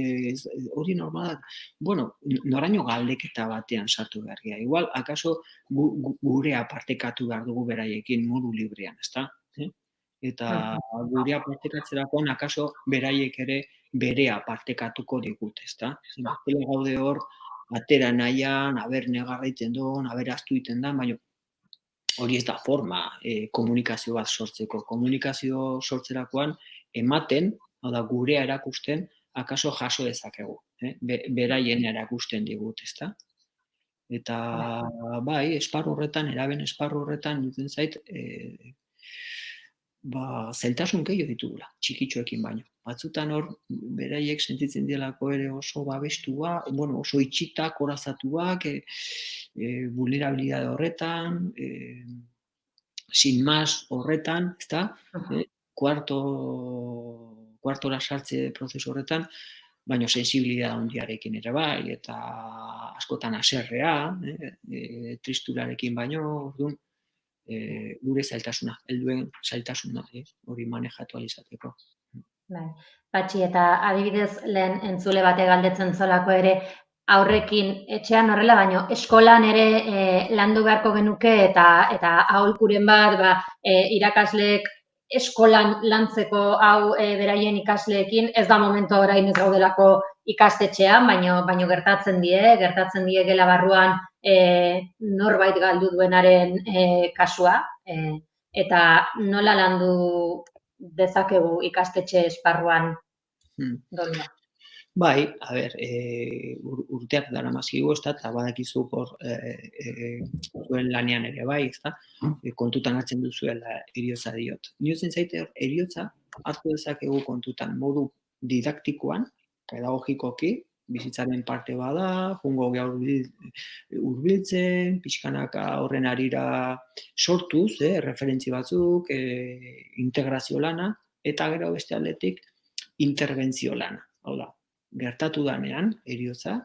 hori normala, bueno, noraino galdeketa batean sartu behar gea. Igual, akaso gurea partekatu behar dugu beraiekin modu librean, ezta? Eta gurea partekatzerakoan, akaso beraiek ere berea partekatuko digut, ezta? Bestela gaude hor, atera nahian, aber negarraitzen duen, aber astu iten da, baina hori ez da forma komunikazio bat sortzeko. Komunikazio sortzerakoan ematen, hau da, gurea erakusten, akaso jaso dezakegu. Beraien erakusten digut, ezta? Eta, bai, esparru horretan, eraben esparru horretan, duten zait, zailtasun gehiago ditugula, txikitxoekin baino. Batzutan hor, beraiek sentitzen dielako ere oso babestua, bueno, oso itxitak, horazatuak, vulnerabilidade horretan, sin más horretan, ezta? Kuartora sartze prozesu horretan, baina sensibilidade handiarekin ere bai, eta askotan haserrea, tristurarekin baino, orduan, gure zailtasuna, helduen zailtasuna, hori manejatu alizateko. Patxi, eta adibidez lehen entzule bate galdetzen zolako ere, aurrekin etxean horrela, baino eskolan ere landu beharko genuke eta aholkuren bat irakasleek eskolan lantzeko hau beraien ikasleekin, ez da momentu orain ez gaudelako ikastetxean, baino gertatzen die gela barruan norbait galdu duenaren kasua, eta nola landu dezakegu ikastetxe esparruan dolua. Bai, a ber, urteak daramazkigu, ezta, eta badakizu hor zuen lanean ere bai, ezta, kontutan hartzen duzuela heriotza diot. Niozen zaite heriotza hartu dezakegu kontutan modu didaktikoan, pedagogikoki, bizitzaren parte bada, jungo gea hurbiltzen, pixkanaka horren arira sortuz, referentzi batzuk, integrazio lana, eta gero beste aldetik interbentzio lana. Hau da, gertatu danean, heriotza,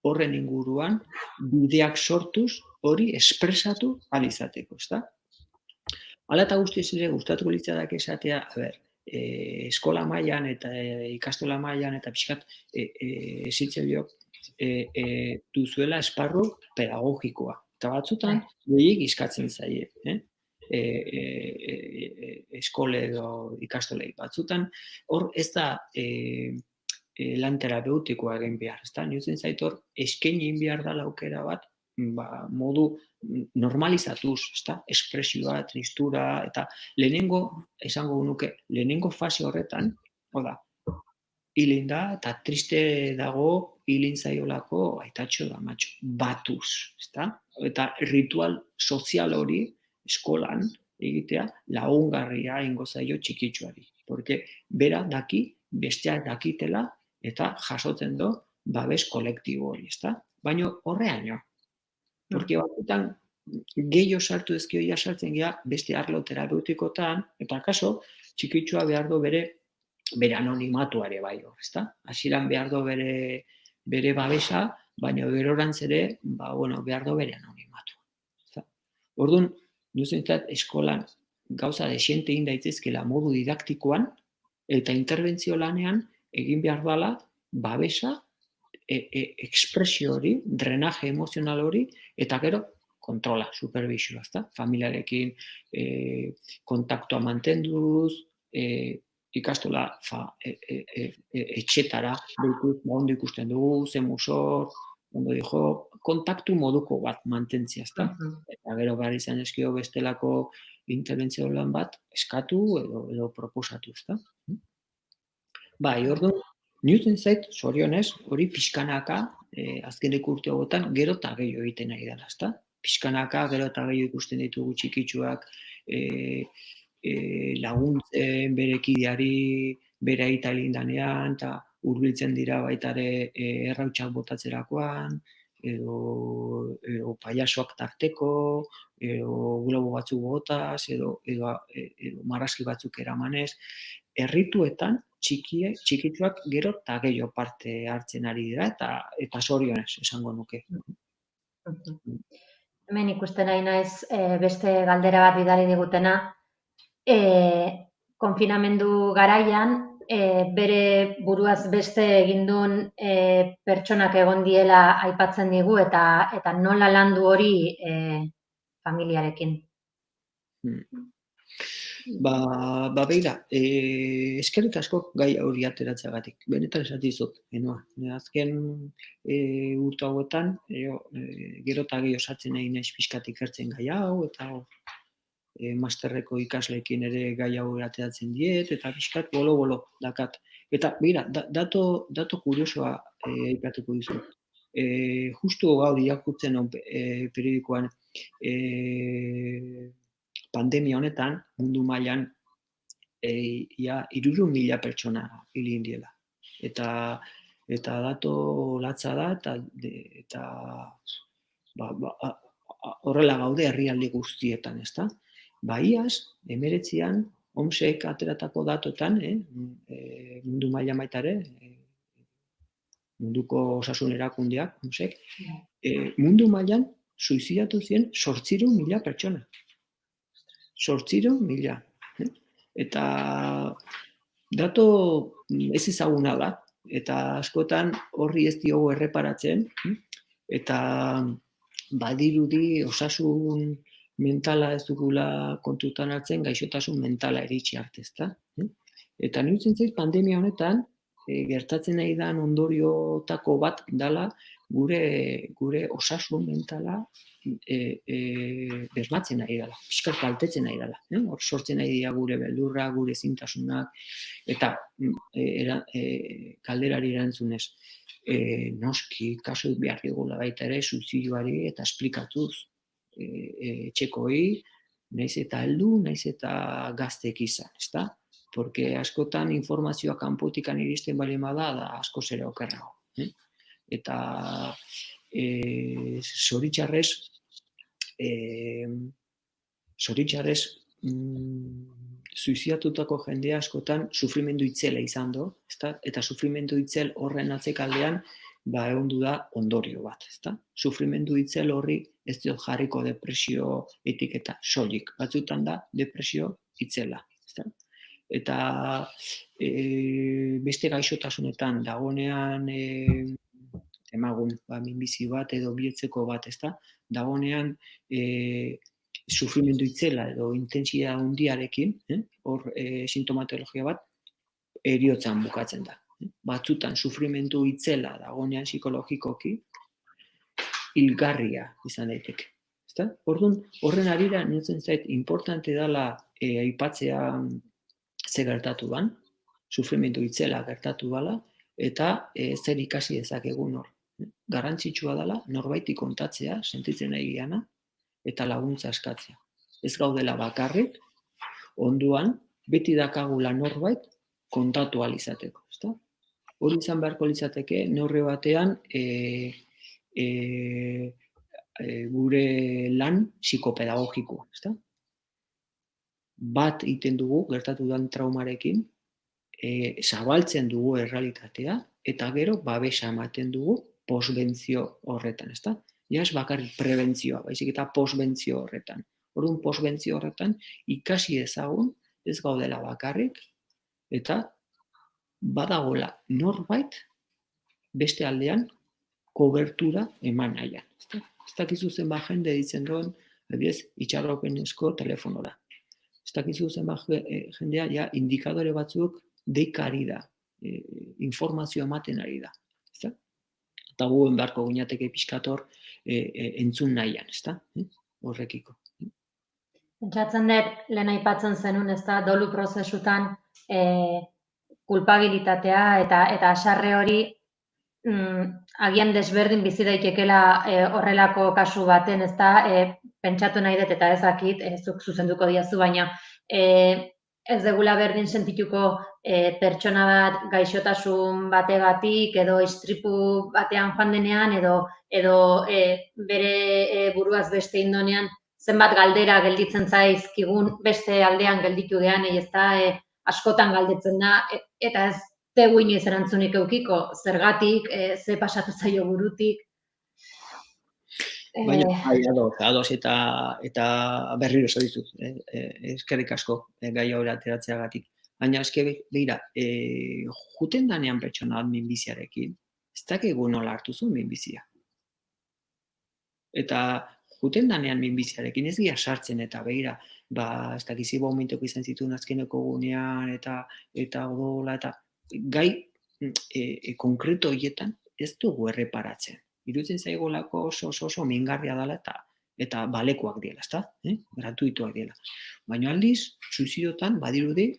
horren inguruan bideak sortuz hori espresatu alizateko, ezta? Hala eta guztiz ere gustatuko litzaidake esatea, a ber, eskola mailan eta ikastola mailan eta pixkat hezitzaileok duzuela esparru pedagogikoa. Eta batzutan gehiek eskatzen zaie, eskole edo ikastolei batzutan, hor ez da lan terapeutikoa egin behar, ezta? Niozen zait hor, eskaini behar da aukera bat, modu normalizatuz, ezta? Espresioa, tristura, eta lehenengo, esango nuke, lehenengo fase horretan, hau da, hilin da, eta triste dago, hilin zaiolako aitatxo da matxo, batuz, ezta? Eta ritual sozial hori, eskolan, egitea, lagungarria ingo zaio txikitsuari. Porque bera daki, besteak dakitela, eta jasotzen du babes kolektibo hori, ezta? Baina horreaino. Porque batzutan gehiago sartu ezkioia sartzen gea beste arlo terapeutikotan, eta kaso, txikitsua behar du bere anonimatuare bai hor, ezta? Hasieran behar du bere babesa, baina gerorantz ere, behar du bere anonimatua. Orduan, nuzentzat eskolan gauza desiente egin daitezkela modu didaktikoan, eta interbentzio lanean egin behar dela babesa, ekspresio hori, drenaje emozional hori, eta gero kontrola, supervisioa, ezta? Familiarekin kontaktua mantenduz, ikastola etxetara, ondo ikusten dugu, ze musor, ondo dijo, kontaktu moduko bat mantentzia, ezta? Eta gero behar izan eskio bestelako interbentzio lan bat eskatu edo proposatu, ezta? Bai, orduan, niutzen zait, zorionez, hori pixkanaka, azkeneko urte hauetan, gero eta gehiago egiten nahi dela, ezta? Pixkanaka, gero eta gehiago ikusten ditugu txikitsuak, laguntzen bere kideari, bere aita hilindanean, eta hurbiltzen dira baitare errautsak botatzerakoan, edo paiasoak tarteko, edo globo batzuk botaz, edo marrazki batzuk eramanez. Errituetan, txikitsuak gero eta gehiago parte hartzen ari dira, eta zorionez esango nuke. Hemen ikusten nahi naiz beste galdera bat bidali digutena. Konfinamendu garaian, bere buruaz beste egin duen pertsonak egon diela aipatzen digu eta nola landu hori familiarekin. Begira, eskerrik asko gai hori ateratzeagatik. Benetan esati dizut, azken urte hauetan, gero eta gehiago sartzen nahi naiz pixkat ikertzen gai hau, eta masterreko ikasleekin ere gai hau ateratzen diet, eta pixkat bolo dakat. Eta, begira, dato kuriosoa aipatuko dizut. Justu gaur irakurtzen periodikoan, pandemia honetan, mundu mailan, 300.000 pertsona hil diela. Eta dato latza da, eta horrela gaude herrialde guztietan, ezta? Iaz, 19an, OMSek ateratako datotan, mundu mailan baita ere, munduko osasun erakundeak, OMSek, mundu mailan suizidatu ziren 800.000 pertsona. 800.000. Eta dato ez ezaguna da, eta askotan horri ez diogu erreparatzen, eta badirudi osasun mentala ez dugula kontutan hartzen, gaixotasun mentala eritsi arte, ezta? Eta niretzen zait pandemia honetan, gertatzen nahi da ondoriotako bat dela gure osasun mentala bermatzen nahi dela, pixkat kaltetzen nahi dela. Hor sortzen nahi dira gure beldurra, gure ezintasunak, eta galderari erantzunez, noski, kasu behar digula baita ere, suizidioari eta esplikatuz etxekoi, naiz eta heldu, naiz eta gaztek izan, ezta? Porque askotan informazioa kanpotikan iristen baldin bada, da asko zera okerrago. Eta zoritxarrez, suizidatutako jendea askotan sufrimendu itzela izan du, eta sufrimendu itzel horren atzekaldean egondu da ondorio bat, ezta? Sufrimendu itzel horri ez diot jarriko depresio etiketa soilik, batzutan da depresio itzela, ezta? Eta beste gaixotasunetan dagonean emagun, minbizi bat edo bihotzeko bat, ezta? Dagonean sufrimendu itzela edo intentsitate handiarekin, hor sintomatologia bat heriotzan bukatzen da. Batzutan sufrimendu itzela dagonean psikologikoki hilgarria izan daiteke. Orduan, horren arira niretzen zait importante dela aipatzea ze gertatu ban, sufrimendu itzela gertatu bala, eta zer ikasi dezakegun hor. Garrantzitsua dela norbaiti kontatzea, sentitzen nahi geana, eta laguntza eskatzea. Ez gaudela bakarrik, onduan, beti dakagula norbait kontatu ahal izateko. Hori izan beharko litzateke, neurri batean, gure lan psikopedagogikoa. Bat egiten dugu, gertatu den traumarekin, zabaltzen dugu errealitatea, eta gero babesa ematen dugu postbentzio horretan, ezta? Ja ez bakarrik prebentzioa, baizik eta postbentzio horretan. Orduan postbentzio horretan ikasi ezagun, ez gaudela bakarrik, eta badagola norbait beste aldean kobertura eman nahian. Ez dakizu zenbat jende ditzen duen, itxaropenezko telefonora. Ez dakizu zenbat jendea ja indikadore batzuk deika ari da, informazio ematen ari da. Eta guen beharko guinateke pixkator entzun nahian, horrekiko. Pentsatzen dut, lehen aipatzen zenun, dolu prozesutan kulpabilitatea eta asarre hori agian desberdin bizi daitekela horrelako kasu baten, pentsatu nahi dut eta ezakit, zuk zuzenduko diazu, baina ez degula berdin sentituko pertsona bat gaixotasun bategatik edo istripu batean joan denean edo bere buruaz beste indonean zenbat galdera gelditzen zaizkigun beste aldean gelditu gean, askotan galdetzen da, eta ez tegu inoiz erantzunik eukiko, zergatik, ze pasatu zaio burutik. Baina, ados eta berriro esan dizut, eskerrik asko gai hori ateratzeagatik. Baina, eske begira, juten danean pertsona minbiziarekin, ez dakigu nola hartu zuen minbizia. Eta juten danean minbiziarekin ez gira sartzen eta begira, ez dakizi momentoko izan zituen azkeneko gunean eta odola eta gai konkreto horietan ez dugu erreparatzen. Iruditzen zaigolako oso mingarria dela eta balekoak diela, ezta? Gratuituak diela. Baina aldiz, suizidotan badirudi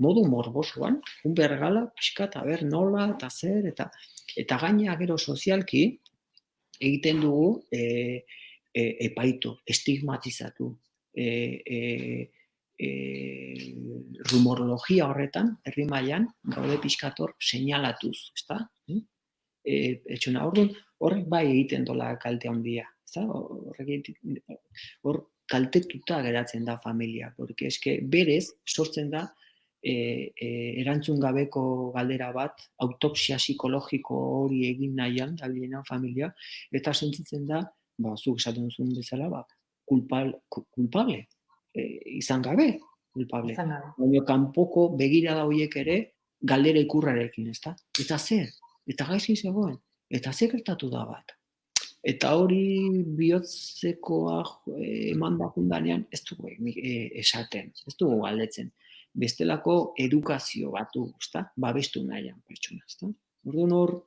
modu morbosoan, bergala, pixkat, aber nola eta zer, eta gaina gero sozialki egiten dugu epaitu, estigmatizatu, rumorologia horretan, herri mailan, gaude pixkator seinalatuz, ezta? Etxuna, horrek bai egiten dola kalte handia, ezta? Hor kaltetuta geratzen da familia, porque eske berez sortzen da erantzun gabeko galdera bat, autopsia psikologiko hori egin nahian, dabilena familia, eta sentitzen da, zuk esaten zuen bezala, kulpable, izan gabe, kulpable. Baina kanpoko begirada horiek ere galdera ikurrarekin, ezta? Eta zer? Eta gaizki zegoen? Eta zer gertatu da bat? Eta hori bihotzekoa eman dakundanean ez dugu esaten, ez dugu galdetzen. Bestelako edukazio batu, babestu nahian pertsona. Orduan hor,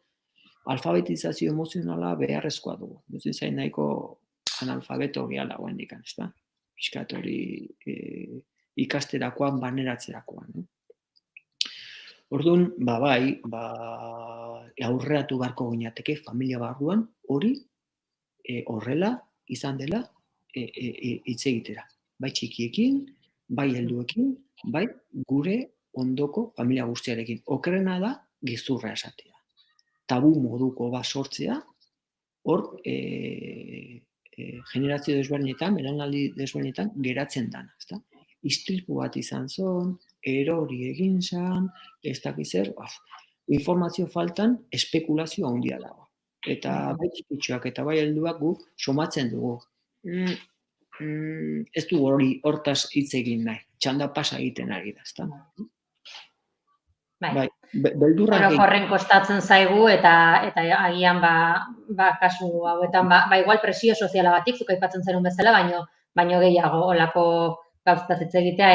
alfabetizazio emozionala beharrezkoa dugu. Duzin zain nahiko analfabeto gehala guen dikan, piskat hori ikasterakoan, baneratzerakoan. Orduan, bai, aurreatu beharko gineateke familia barruan, hori horrela izan dela hitz egitera. Bai txikiekin, bai helduekin, bai gure ondoko familia guztiarekin. Okerrena da gezurra esatea. Tabu moduko bat sortzea, hor generazio desberdinetan, belaunaldi desberdinetan geratzen dana. Istripu bat izan zon, erori egin zan, ez dakiz zer, informazio faltan espekulazio handia dago. Eta bai txikitxoak eta bai helduak guk somatzen dugu. Ez du hortaz hitz egin nahi. Txanda pasa egiten ari da, ezta? Bai, horren kostatzen zaigu eta agian kasu hauetan, igual presio soziala batik, zuk aipatzen zenun bezala, baino gehiago olako gauzataz hitz egitea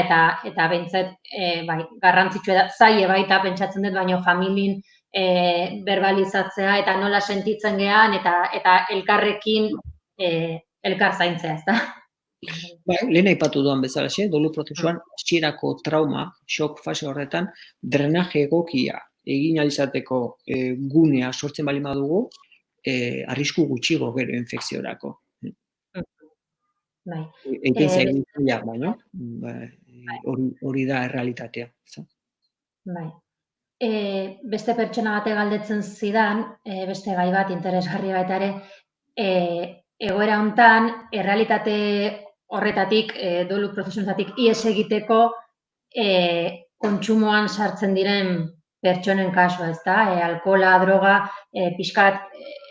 eta behintzat garrantzitsua da, zaie baita pentsatzen dut, baino familin verbalizatzea eta nola sentitzen gehan eta elkarrekin elkar zaintzea, ezta? Lehen aipatu duan bezala, dolu prozesuan hasierako trauma, shock fase horretan, drenaje egokia egin alizateko gunea sortzen bali badugu, arrisku gutxigo gero infekziorako. Egin zaigin baino, hori da errealitatea. Bai. Beste pertsona bate galdetzen zidan, beste gai bat interesgarri baita ere, egoera hontan, errealitate horretatik, dolu prozesuetatik ies egiteko kontsumoan sartzen diren pertsonen kasua, ezta? Alkohola, droga, pixkat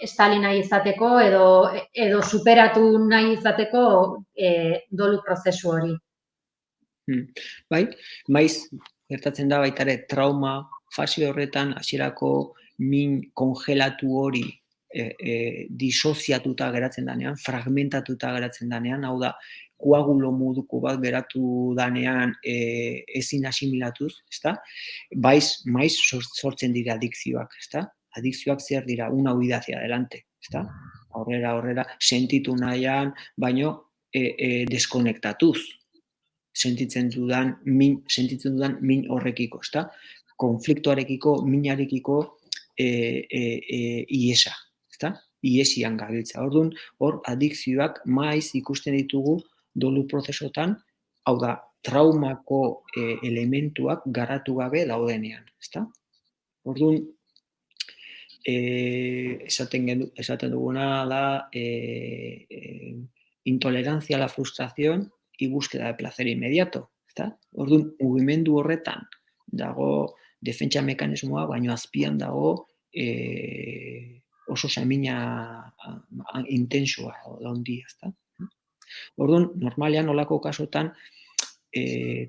estali nahi izateko edo superatu nahi izateko dolu prozesu hori. Bai, maiz gertatzen da baita ere trauma fase horretan hasierako min kongelatu hori disoziatuta geratzen danean, fragmentatuta geratzen danean, hau da, koagulo moduko bat geratu danean ezin asimilatuz, ezta? Maiz sortzen dira adikzioak, ezta? Adikzioak zer dira, una huida hacia adelante, ezta? Aurrera, sentitu nahian, baino deskonektatuz. Sentitzen dudan min horrekiko, ezta? Konfliktoarekiko, minarekiko iesa, ezta? Iesian gabiltza. Orduan, hor adikzioak maiz ikusten ditugu dolu prozesotan, hau da, traumako elementuak garatu gabe daudenean, ezta? Orduan, esaten duguna da intolerancia a la frustración y búsqueda de placer inmediato, ezta? Orduan, mugimendu horretan dago defentsa mekanismoa, baino azpian dago oso samina intensua da handia, ezta? Orduan, normalean olako kasuetan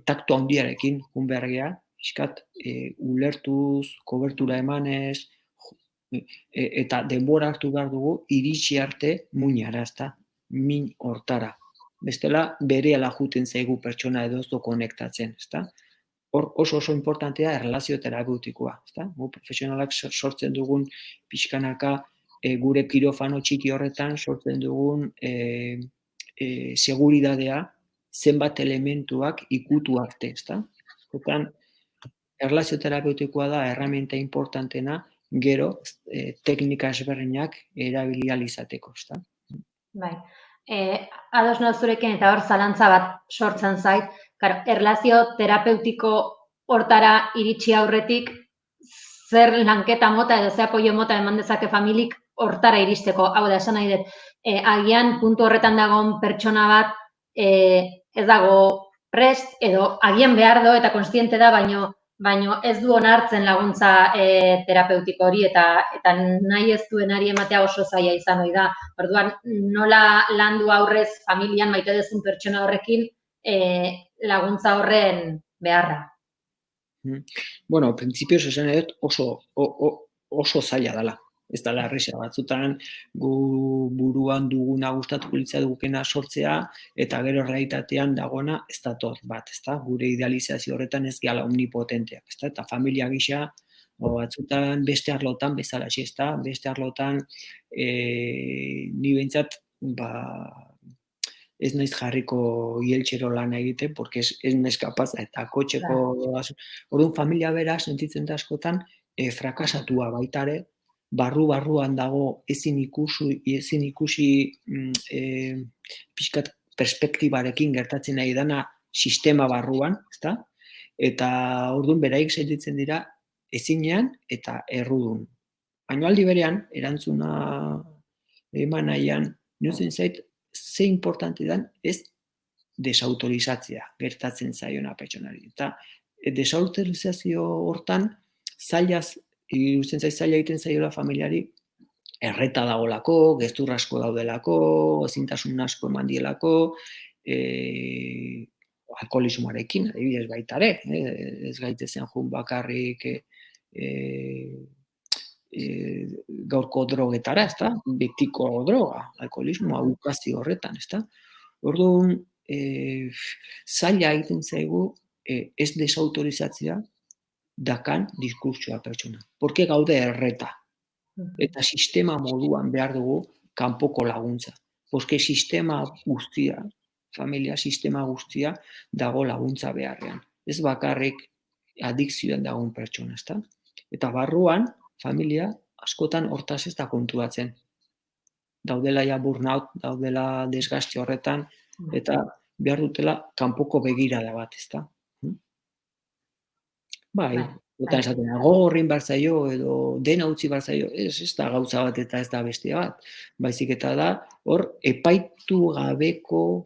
takto handiarekin joan behar gea, pixkat ulertuz, kobertura emanez, eta denbora hartu behar dugu iritsi arte muinara, ezta? Min hortara. Bestela, berehala juten zaigu pertsona edo ez du konektatzen, ezta? Hor oso importantea erlazio terapeutikoa, ezta? Gu profesionalak sortzen dugun pixkanaka gure kirofano txiki horretan sortzen dugun seguridadea zenbat elementuak ikutu arte, ezta? Hortan, erlazio terapeutikoa da erramienta importantena gero teknika ezberdinak erabili ahal izateko, ezta? Bai. Ados nauz zurekin eta hor zalantza bat sortzen zait. Claro, erlazio terapeutiko hortara iritsi aurretik zer lanketa mota edo ze apoio mota eman dezake familik hortara iristeko. Hau da, esan nahi dut, agian puntu horretan dagoen pertsona bat ez dago prest edo agian behar do eta kontziente da, baino ez du onartzen laguntza terapeutiko hori eta nahi ez duenari ematea oso zaila izan ohi da. Orduan, nola landu aurrez familian maite duzun pertsona horrekin laguntza horren beharra? Bueno, printzipioz esan dut oso zaila dela. Ez dela erresa, batzutan gu buruan duguna gustatuko litzaigukeena sortzea eta gero errealitatean dagoena ez dator bat, ezta? Gure idealizazio horretan ez gehala omnipotenteak, ezta? Eta familia gisa batzutan beste arlotan bezalaxe, ezta? Beste arlotan ni behintzat ez naiz jarriko hieltxero lana egiten, porque ez naiz kapaz, eta kotxeko... Orduan, familia bera sentitzen da askotan frakasatua baitare, barruan dago ezin ikusi pixkat perspektibarekin gertatzen nahi dana sistema barruan, ezta? Eta orduan beraik sentitzen dira ezinean eta errudun. Baina aldi berean, erantzuna eman nahian, niozen zait, ze importante dan ez desautorizatzea gertatzen zaiona pertsonari. Eta desautorizazio hortan iruditzen zait zaila egiten zaiola familiari erreta dagolako, gezur asko daudelako, ezintasun asko eman dielako, alkoholismoarekin, adibidez baita ere, ez gaitezen jun bakarrik gaurko drogetara, ezta? Betiko droga, alkoholismoa, ukazio horretan, ezta? Orduan, zaila egiten zaigu ez desautorizatzea dakan diskurtsoa pertsona. Porque gaude erreta. Eta sistema moduan behar dugu kanpoko laguntza. Porque sistema guztia, familia sistema guztia dago laguntza beharrean. Ez bakarrik adikzioan dagoen pertsona, ezta? Eta barruan, familia askotan hortaz ez da konturatzen. Daudela ja burnout, daudela desgaste horretan, eta behar dutela kanpoko begirada bat, ezta? Bai, eta esaten da, gogorrin behar zaio, edo dena utzi behar zaio, ez da gauza bat eta ez da bestia bat. Baizik eta da, hor, epaitu gabeko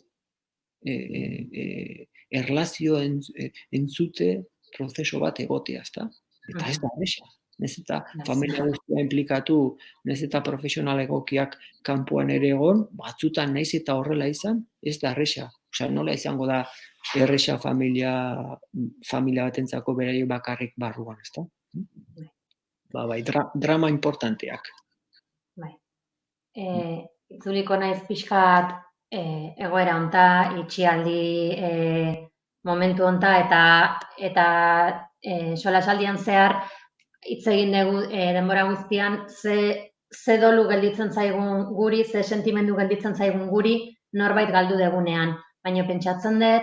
erlazio entzute prozeso bat egotea, ezta? Eta ez da erresa. Nez eta familia guztia implikatu, nez eta profesional egokiak kanpoan ere egon, batzutan naiz eta horrela izan, ez da erresa. Osea, nola izango da erresa familia batentzako beraiek bakarrik barruan, ezta? Bai, drama importanteak. Bai. Itzuliko naiz pixkat egoera honta, itxialdi momentu honta eta solasaldian zehar hitz egin dugu denbora guztian ze dolu gelditzen zaigun guri, ze sentimendu gelditzen zaigun guri norbait galdu degunean. Baina pentsatzen dut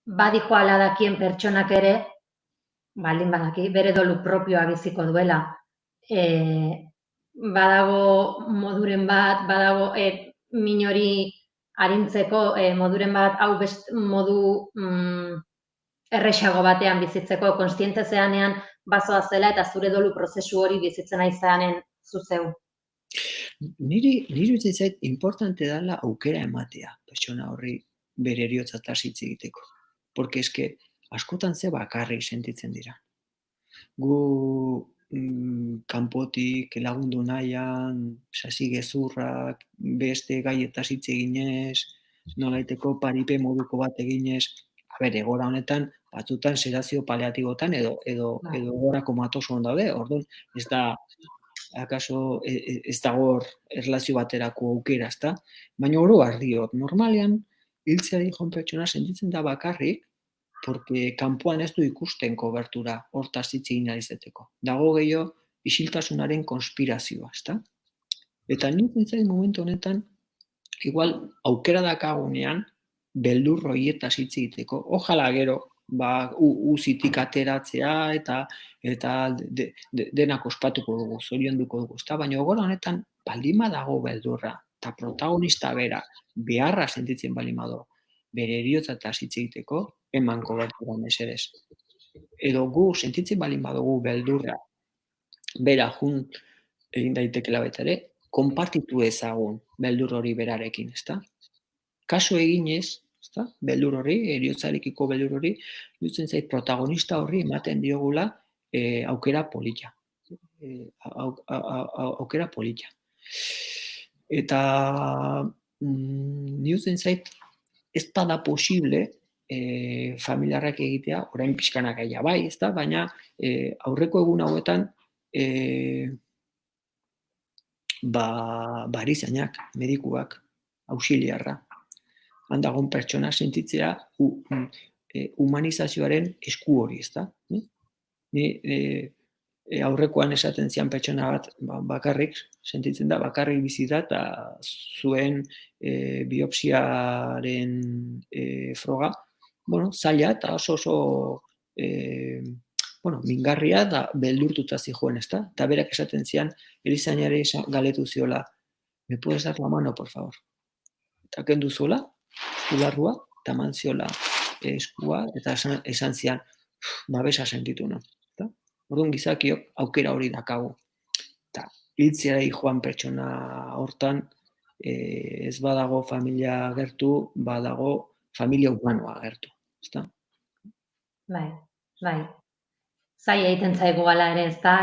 badijoala dakien pertsonak ere, baldin badaki, bere dolu propioa biziko duela. Badago moduren bat, badago min hori arintzeko moduren bat, hau modu erresago batean bizitzeko, kontziente zeanean bazoa zela eta zure dolu prozesu hori bizitzen ari zeanen zuzeu. Niri utzen zait, importante dela aukera ematea, pertsona horri bere eriotzataz hitz egiteko. Porque eske, askotan ze bakarrik sentitzen dira. Gu kanpotik lagundu nahian, sasi gezurrak, beste gaietaz hitz eginez, nolaiteko paripe moduko bat eginez, egora honetan, batzutan sedazio paliatibotan edo egora komatosoan daude, orduan, ez da, akaso ez dago hor erlazio baterako aukera, ezta? Baina oro har diot, normalean hiltzeari joan pertsona sentitzen da bakarrik, porque kanpoan ez du ikusten kobertura hortaz hitz egin ahal izateko. Dago gehiago isiltasunaren konspirazioa, ezta? Eta nik zait momentu honetan, igual aukera dakagunean beldur horietaz hitz egiteko. Ojala gero, uzitik ateratzea eta denak ospatuko dugu, zorionduko dugu, ezta? Baina gora honetan baldin badago beldurra eta protagonista bera beharra sentitzen baldin badago bere heriotzataz hitz egiteko, eman kobertura mesedez. Edo gu sentitzen baldin badugu beldurra bera jun egin daitekela baita ere, konpartitu ezagun beldur hori berarekin, ezta? Kaso eginez, ezta? Beldur hori, heriotzarekiko beldur hori, dutzen zait protagonista horri ematen diogula aukera polita. Aukera polita. Eta niutzen zait ez da posible familiarrak egitea, orain pixkanak aia bai, ezta? Baina aurreko egun hauetan barizainak, medikuak, auxiliarra, handagon pertsona sentitzea humanizazioaren esku hori, ezta? Ni aurrekoan esaten zian pertsona bat bakarrik, sentitzen da bakarrik bizi da eta zuen biopsiaren froga, zaila eta oso mingarria da beldurtuta zijoen, ezta? Eta berak esaten zian, erizainari galetu ziola, ¿me puedes dar la mano, por favor? Eta kendu zuela, eskularrua, eta eman ziola eskua, eta esan zian, babesa sentitu non. Orduan gizakiok aukera hori dakagu. Eta hiltzeari joan pertsona hortan, ez badago familia gertu, badago familia humanoa gertu. Ezta? Bai. Zai egiten zaigu gala ere, ezta,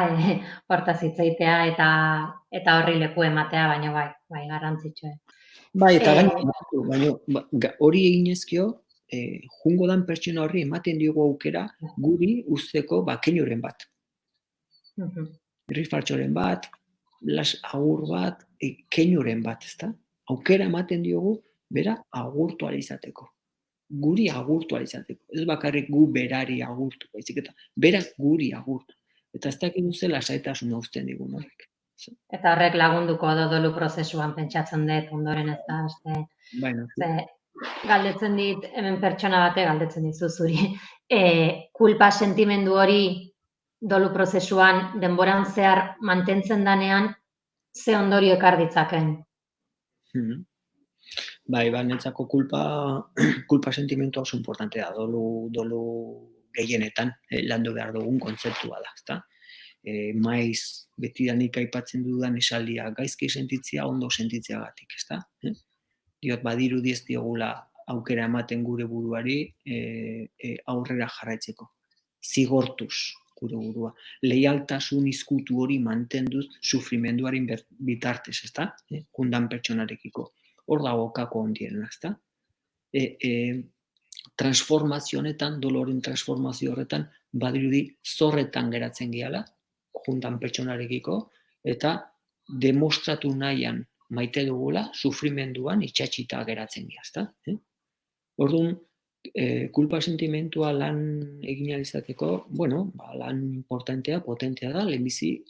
hortaz hitz egitea eta horri leku ematea, baina bai, garrantzitsua. Bai, eta baina hori eginezkio, jungo dan pertsona horri ematen diogu aukera guri usteko keinuren bat. Rifartxoren bat, las agur bat, keinuren bat, ezta? Aukera ematen diogu bera agurtu ahal izateko. Guri agurtu ahal izateko. Ez bakarrik gu berari agurtu, baizik eta berak guri agurtu. Eta ez dakit zela lasaitasuna uzten digun horrek. Eta horrek lagunduko dolu prozesuan pentsatzen dut ondoren, ez da, galdetzen dit, hemen pertsona bate galdetzen dizu zuri, kulpa sentimendu hori dolu prozesuan denboran zehar mantentzen danean, ze ondorio ekar ditzaken? Bai, netzako kulpa sentimentua oso importantea da, dolu gehienetan landu behar dugun kontzeptua da, ezta? Maiz betidanik aipatzen dudan esaldia gaizki sentitzea, ondo sentitzeagatik, ezta? Diot, badirudi ez diogula aukera ematen gure buruari aurrera jarraitzeko. Zigortuz gure burua. Leialtasun izkutu hori mantenduz sufrimenduaren bitartez, ezta? Jundan pertsonarekiko. Hor dago kako ondiena, ezta? Transformazio honetan, doloren transformazio horretan, badirudi zorretan geratzen gehala, juntan pertsonarekiko, eta demostratu nahian maite dugula, sufrimenduan itxatxita geratzen geha, ezta? Orduan, kulpa sentimentua lan egin ahal izateko, lan importantea, potentea da, lehenbizi,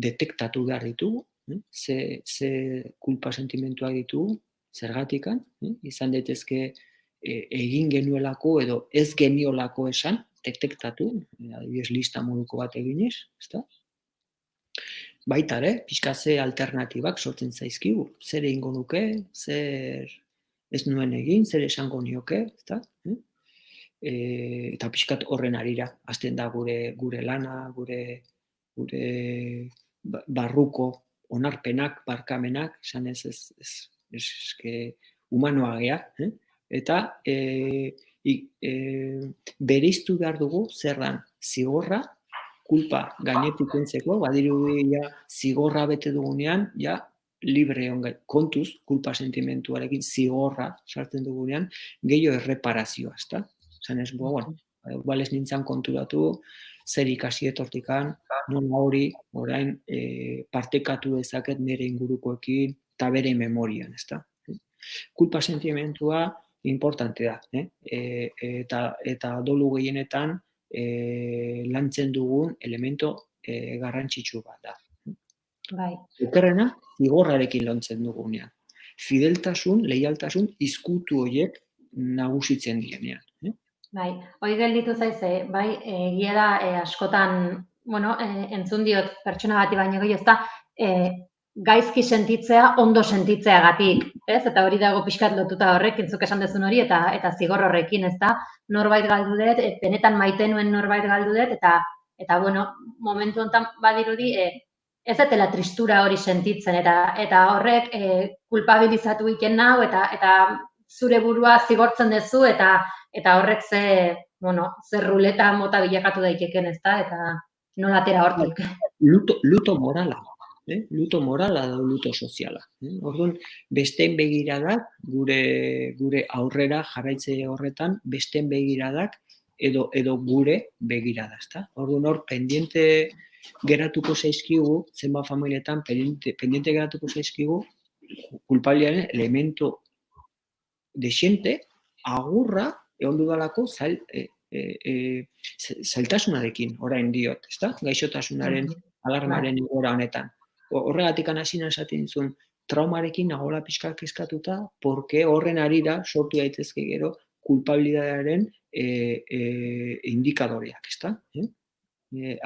detektatu behar ditugu, ze kulpa sentimentuak ditugu, zergatikan, izan daitezke egin genuelako edo ez geniolako esan, detektatu, adibidez lista moduko bat eginez, ezta? Baita ere, pixka ze alternatibak sortzen zaizkigu, zer egingo nuke, zer ez nuen egin, zer esango nioke, ezta? Eta pixkat horren arira, hasten da gure lana, gure barruko onarpenak, barkamenak, esan ez humanoa gea, eta bereiztu behar dugu zer dan zigorra kulpa gainetik kentzeko, badirudi ja zigorra bete dugunean, ja libre egon kontuz, kulpa sentimentuarekin zigorra sartzen dugunean, gehiago erreparazioa, ezta? Esan ez, bueno, igual ez nintzen konturatu, zer ikasi etortikan, nola hori, orain partekatu dezaket nire ingurukoekin, eta bere memorian, ezta? Kulpa sentimentua importante da, eta dolu gehienetan lantzen dugun elemento garrantzitsu bat da. Bai. Okerrena, zigorrarekin lantzen dugunean. Fideltasun, leialtasun, izkutu horiek nagusitzen dienean. Bai, hori gelditu zaize, bai, egia da askotan, bueno, entzun diot pertsona bati baino gehiago, ezta, gaizki sentitzea, ondo sentitzeagatik, ez? Eta hori dago pixkat lotuta horrekin, zuk esan dezun hori, eta zigor horrekin, ezta? Norbait galdu dut, benetan maite nuen norbait galdu dut, eta bueno, momentu honetan badirudi, ez dela tristura hori sentitzen, eta horrek kulpabilizatu egiten nau, eta zure burua zigortzen duzu, eta horrek ze ruleta mota bilakatu daiteken, ezta? Eta nola atera hortik. Luto morala. Luto morala da luto soziala. Orduan, besteen begiradak, gure aurrera jarraitze horretan, besteen begiradak edo gure begirada, ezta? Orduan hor, pendiente geratuko zaizkigu, zenbat familietan, pendiente geratuko zaizkigu, kulpabiliaren elemento desiente, agurra, egon dudalako, zailtasunarekin, orain diot, ezta? Gaixotasunaren, alarmaren igora honetan. Horregatik anasina esaten zuen, traumarekin nagola pixka kezkatuta, porque horren arira sortu daitezke gero kulpabilidadearen indikadoreak, ezta?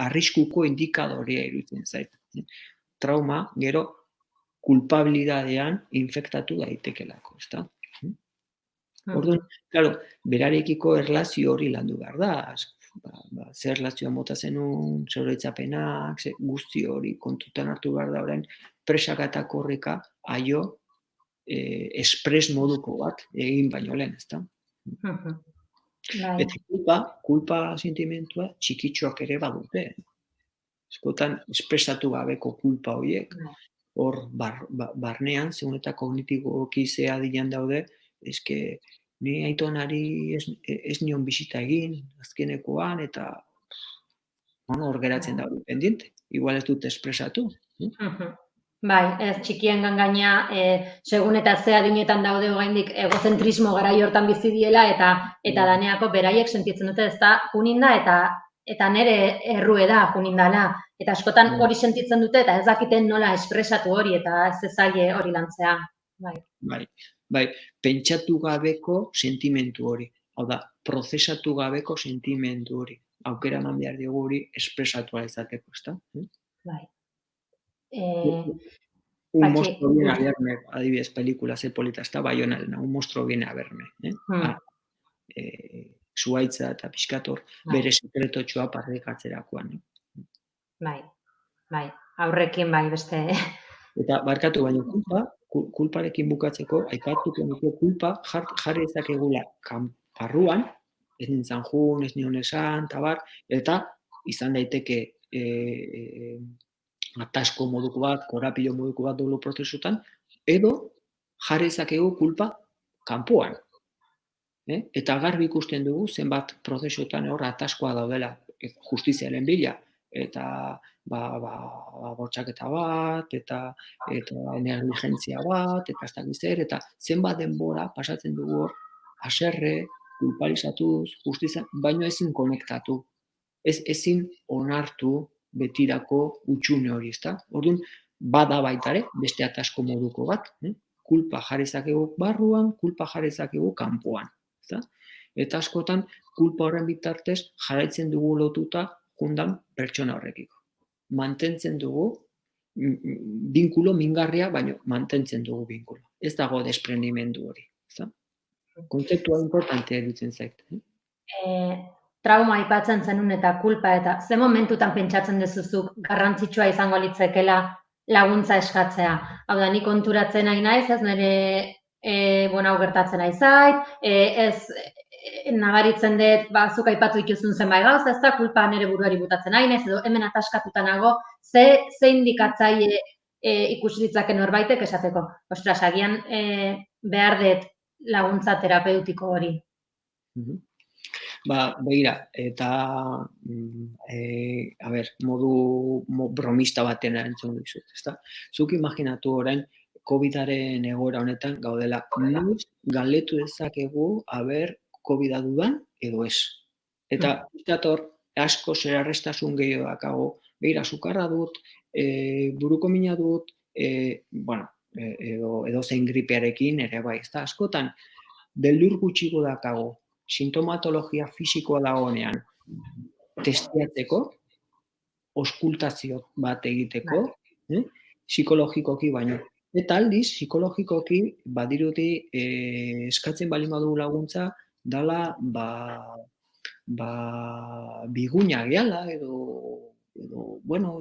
Arriskuko indikadorea iruditzen zait. Trauma gero kulpabilidadean infektatu daitekelako, ezta? Orduan, claro, berarekiko erlazio hori landu behar da. Zer erlazioa mota zenun, zer oroitzapenak, guzti hori kontutan hartu behar da orain, presaka eta korrika aio espres moduko bat egin baino lehen, ezta? Eta kulpa sentimentua txikitxoak ere badute. Eskotan, espresatu gabeko kulpa horiek, hor barnean, segun eta kognitiboki zea dian daude, eske, ni aitonari ez nion bisita egin, azkenekoan, eta hor geratzen da hori pendiente. Igual ez dut espresatu. Bai, ez txikien gaina, segun eta ze adinetan daude oraindik egozentrismo garai hortan bizi diela, eta daneako beraiek sentitzen dute, ez da, juninda, eta nire errue da junindala. Eta askotan hori sentitzen dute, eta ez dakiten nola espresatu hori, eta ez zaie hori lantzea. Bai, pentsatu gabeko sentimentu hori. Hau da, prozesatu gabeko sentimentu hori. Aukera eman behar dugu hori espresatu izateko, ezta? Bai. Un monstruo viene a verme, adibidez, pelikula ze polita, ezta? Baionarena, un monstruo viene a verme. Zuhaitza eta pixkator bere sekretotxoa parrikatzerakoan. Bai, aurrekin bai beste. Eta barkatu baino kulparekin bukatzeko, aipatuko nuke kulpa jarri ezakegula kanparruan, ez nintzen jun, ez nion esan, tabar, eta izan daiteke atasko moduko bat, korapilo moduko bat dolo prozesutan, edo jarri ezakegu kulpa kanpoan. Eta garbi ikusten dugu zenbat prozesuetan hor ataskoa daudela justiziaren bila, eta bortxaketa bat, eta negligentzia bat, eta ez dakiz zer, eta zenbat denbora pasatzen dugu hor, haserre, kulpalizatuz, justizia, baino ezin konektatu. Ezin onartu betirako utxune hori, ezta? Orduan, bada baitare, beste atasko moduko bat, kulpa jarri zakegu barruan, kulpa jarri zakegu kanpoan, ezta? Eta askotan, kulpa horren bitartez jarraitzen dugu lotuta jundan pertsona horrekiko. Mantentzen dugu binkulo mingarria, baina mantentzen dugu binkulo. Ez dago desprendimendu hori. Kontzeptua importantea edutzen zait. Trauma aipatzen zenun eta kulpa, eta ze momentutan pentsatzen dezuzuk garrantzitsua izango litzekela laguntza eskatzea. Hau da, ni konturatzen nahi naiz, ez nire hau gertatzen nahi zait, nabaritzen dut, zuk aipatu dituzun zenbait gauza, ez da kulpa nire buruari butatzen nahi, edo hemen ataskatuta nago, ze indikatzaile ikusi ditzake norbaitek esateko. Ostras, agian behar dut laguntza terapeutiko hori. Begira, eta, modu bromista baten erantzun dizut, ezta? Zuk imaginatu orain, COVID-aren egoera honetan gaudela, noiz galdetu dezakegu, COVID-a dudan edo ez. Eta, asko zerarreztasun gehiago dakago, begira, sukarra dut, buruko mina dut, edo zein gripearekin ere bai, ezta? Askotan, beldur gutxiko dakago, sintomatologia fisikoa dagoenean testiatzeko, oskultazio bat egiteko, psikologikoki baino. Eta aldiz, psikologikoki badirudi eskatzen bali badu laguntza, dala biguina gehala edo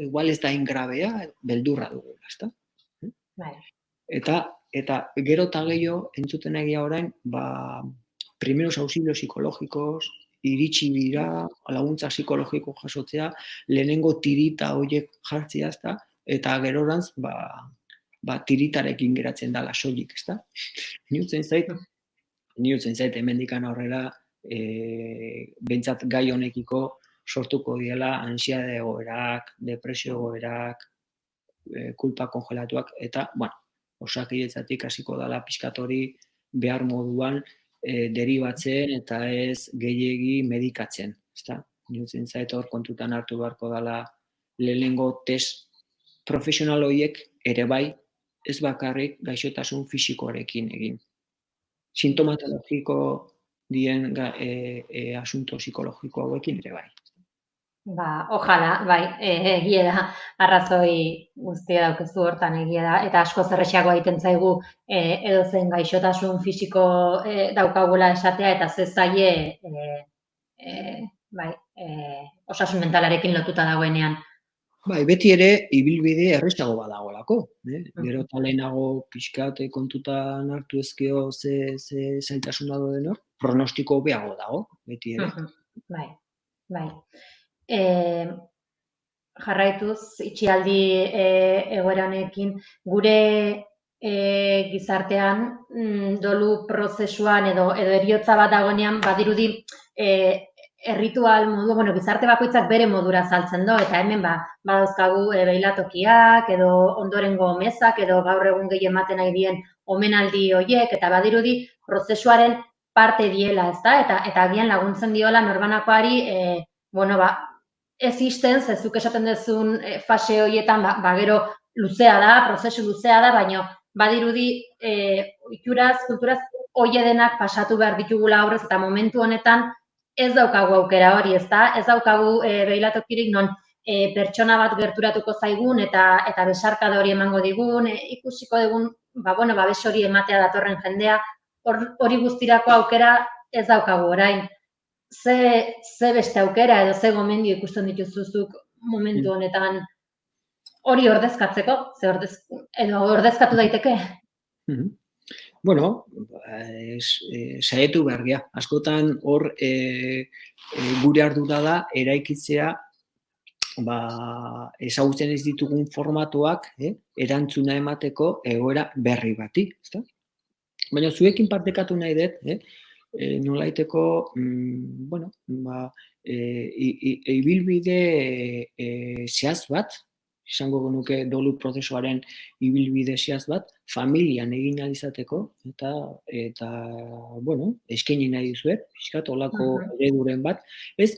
igual ez da ingrabea, beldurra dugu, ezta? Eta gero eta gehiago entzuten egia orain, primeros auxilios psikologikos, iritsi dira, laguntza psikologiko jasotzea, lehenengo tirita horiek jartzea, ezta? Eta gerorantz, tiritarekin geratzen dala soilik, ezta? Niutzen zait, hemendikan aurrera, behintzat gai honekiko sortuko diela ansiade egoerak, depresio egoerak, kulpa kongelatuak, eta, osakidetzatik hasiko dala pixkatori behar moduan deribatzen eta ez gehiegi medikatzen, ezta? Niutzen zait hor kontutan hartu beharko dala lehenengo test profesional horiek ere bai, ez bakarrik gaixotasun fisikoarekin egin. Sintomatologiko dien asunto psikologiko hauekin ere bai. Ojala, bai, egia da, arrazoi guztia daukezu hortan egia da, eta asko zerrexeago egiten zaigu edozen gaixotasun fisiko daukagula esatea, eta zezaie osasun mentalarekin lotuta dagoenean. Bai, beti ere, ibilbide errezago badagoelako. Gero eta lehenago pixkate kontutan hartu ezkeo ze zailtasuna denok, pronostiko hobeago dago, beti ere. Bai. Jarraituz, itxialdi egoera honekin, gure gizartean dolu prozesuan edo heriotza bat dagoenean badirudi erritual modu, gizarte bakoitzak bere modura saltzen do, eta hemen badauzkagu beilatokiak edo ondorengo mezak edo gaur egun gehi ematen nahi dien omenaldi horiek, eta badirudi prozesuaren parte diela, ezta? Eta agian laguntzen diola norbanakoari, ez izten, zezuk esaten duzun fase horietan, gero luzea da, prozesu luzea da, baina badirudi ituraz, kulturaz, hoie denak pasatu behar ditugula aurrez, eta momentu honetan ez daukagu aukera hori, ezta? Ez daukagu beilatokirik non pertsona bat gerturatuko zaigun eta besarkada hori emango digun, ikusiko dugun, babes hori ematea datorren jendea, hori guztirako aukera ez daukagu orain. Ze beste aukera edo ze gomendio ikusten dituzuzuk momentu honetan hori ordezkatzeko, edo ordezkatu daiteke? Saietu behar gea. Askotan hor gure ardura da eraikitzea ezagutzen ez ditugun formatuak erantzuna emateko egoera berri bati, ezta? Baina zuekin partekatu nahi dut, nolaiteko, ibilbide zehaz bat, izango genuke dolu prozesuaren ibilbide zehaz bat, familian egin ahal izateko, eta eskaini nahi dizuet, pixkat, olako ereduren bat, ez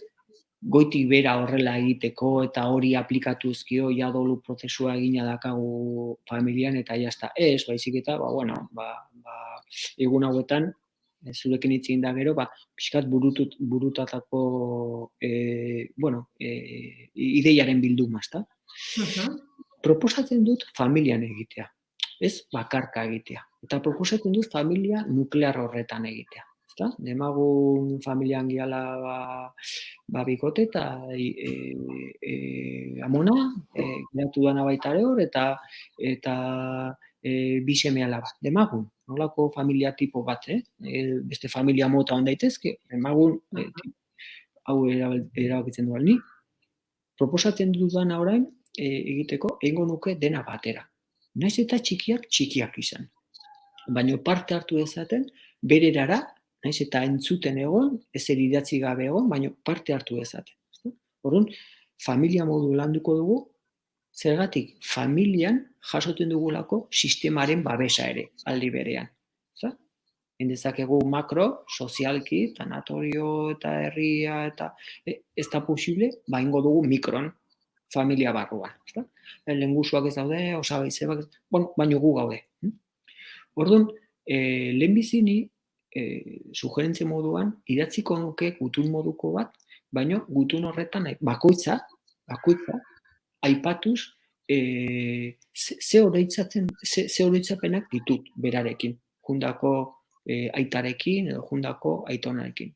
goitik bera horrela egiteko eta hori aplikatu ezkio, ja dolu prozesua egina dakagu familian, eta jazta ez, baizik eta, egun hauetan, zurekin hitz egin da gero, pixkat burutatako ideiaren bilduma, ezta? Proposatzen dut familian egitea, ez bakarka egitea. Eta proposatzen dut familia nuklear horretan egitea. Demagun familian giala bikote eta amona, geratu dana baita hor, eta bi seme-alaba. Demagun, nolako familia tipo bat, beste familia mota hon daitezke, demagun, hau erabakitzen duan ni. Proposatzen dudana orain, egiteko, egingo nuke dena batera. Naiz eta txikiak izan. Baina parte hartu dezaten, bererara, naiz eta entzuten egon, ezer idatzi gabe egon, baina parte hartu dezaten. Orduan, familia modu landuko dugu, zergatik familian jasoten dugulako sistemaren babesa ere, aldi berean. Endezakegu makro, sozialki, tanatorio eta herria, eta ez da posible, ingo dugu mikron, familia barruan. Lengusuak ez daude, osabaizebak, baino gu gaude. Orduan, lehenbizini, sugerentze moduan, idatziko nuke gutun moduko bat, baino gutun horretan bakoitza, aipatuz, ze oroitzapenak ditut berarekin, jundako aitarekin edo jundako aitonarekin.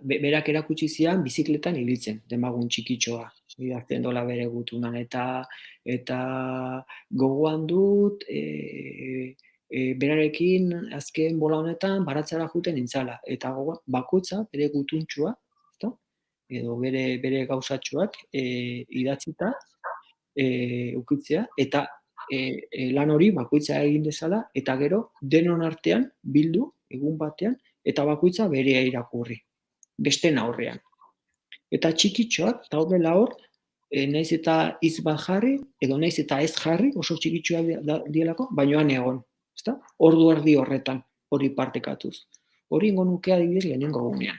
Berak erakutsi zian bizikletan ibiltzen, demagun txikitxoa, idazten dola bere gutunan, eta gogoan dut, berarekin azken bola honetan baratzara juten nintzala, eta bakoitza bere gutuntxua, edo bere gauzatxoak idatzita ukitzea, eta lan hori bakoitza egin dezala, eta gero denon artean bildu, egun batean, eta bakoitza berea irakurri, besteen aurrean. Eta txikitxoak, daudela hor, naiz eta hitz bat jarri, edo naiz eta ez jarri, oso txikitxoak dielako, baino han egon. Ordu erdi horretan, hori partekatuz. Hori ingo nuke adibidez lehenengo egunean.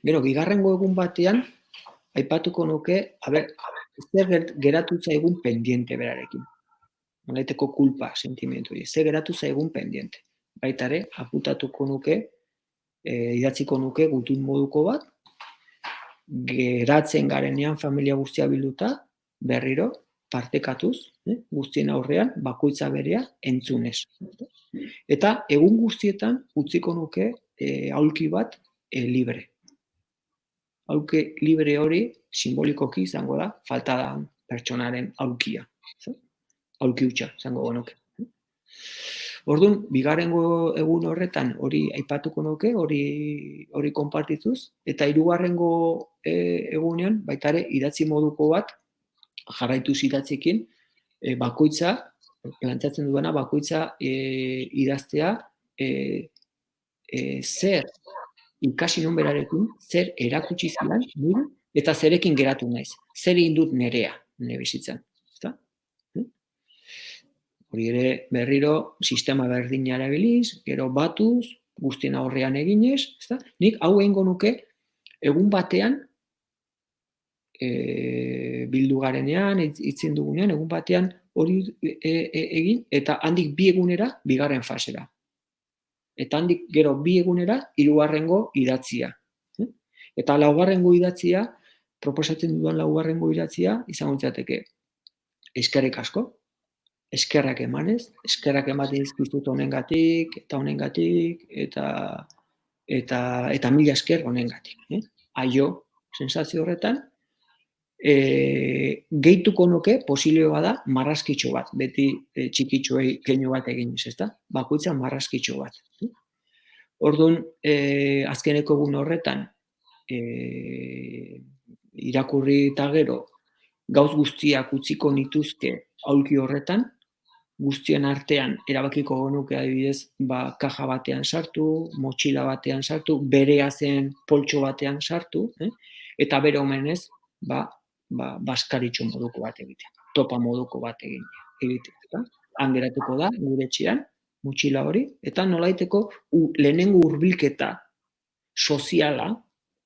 Gero, bigarrengo egun batean, aipatuko nuke, zer geratu zaigun pendiente berarekin. Nolaiteko kulpa sentimentu hori. Zer geratu zaigun pendiente. Baita ere, apuntatuko nuke, idatziko nuke gutun moduko bat, geratzen garenean familia guztia bilduta, berriro, partekatuz, guztien aurrean, bakoitza berea entzunez. Eta egun guztietan utziko nuke aulki bat libre. Aulki libre hori simbolikoki izango da, falta da pertsonaren aulkia. Aulki hutsa, izango nuke. Orduan, bigarrengo egun horretan hori aipatuko nuke, hori konpartituz, eta hirugarrengo egunean, baita ere, idatzi moduko bat, jarraituz idatzekin, bakoitza, plantzatzen duena, bakoitza idaztea, zer ikasi non berarekin, zer erakutsi zidan, eta zerekin geratu naiz, zer egin dut nerea, nire bizitzan. Hori ere berriro sistema berdina erabiliz, gero batuz, guztien aurrean eginez, nik hau egingo nuke egun batean, bildu garenean, itzen dugunean, egun batean hori egin, eta handik bi egunera, bigarren fasera. Eta handik gero bi egunera, hirugarrengo idatzia. Eta laugarrengo idatzia, proposatzen dudan laugarrengo idatzia, izango litzateke eskerrik asko, eskerrak emanez, eskerrak ematen dizkizut honengatik, eta mila esker honengatik. Aio, sensazio horretan, gehituko nuke, posible bada, marrazkitxo bat, beti txikitxoei keinu bat eginez, ezta? Bakoitza marrazkitxo bat. Orduan, azkeneko egun horretan, irakurri eta gero, gauz guztiak utziko nituzke aulki horretan, guztien artean erabakiko genuke adibidez, kaja batean sartu, motxila batean sartu, berea zen poltxo batean sartu, eta bere omenez, baskaritxo moduko bat egitea, topa moduko bat egitea. Han geratuko da, gure etxean, motxila hori, eta nolaiteko lehenengo hurbilketa soziala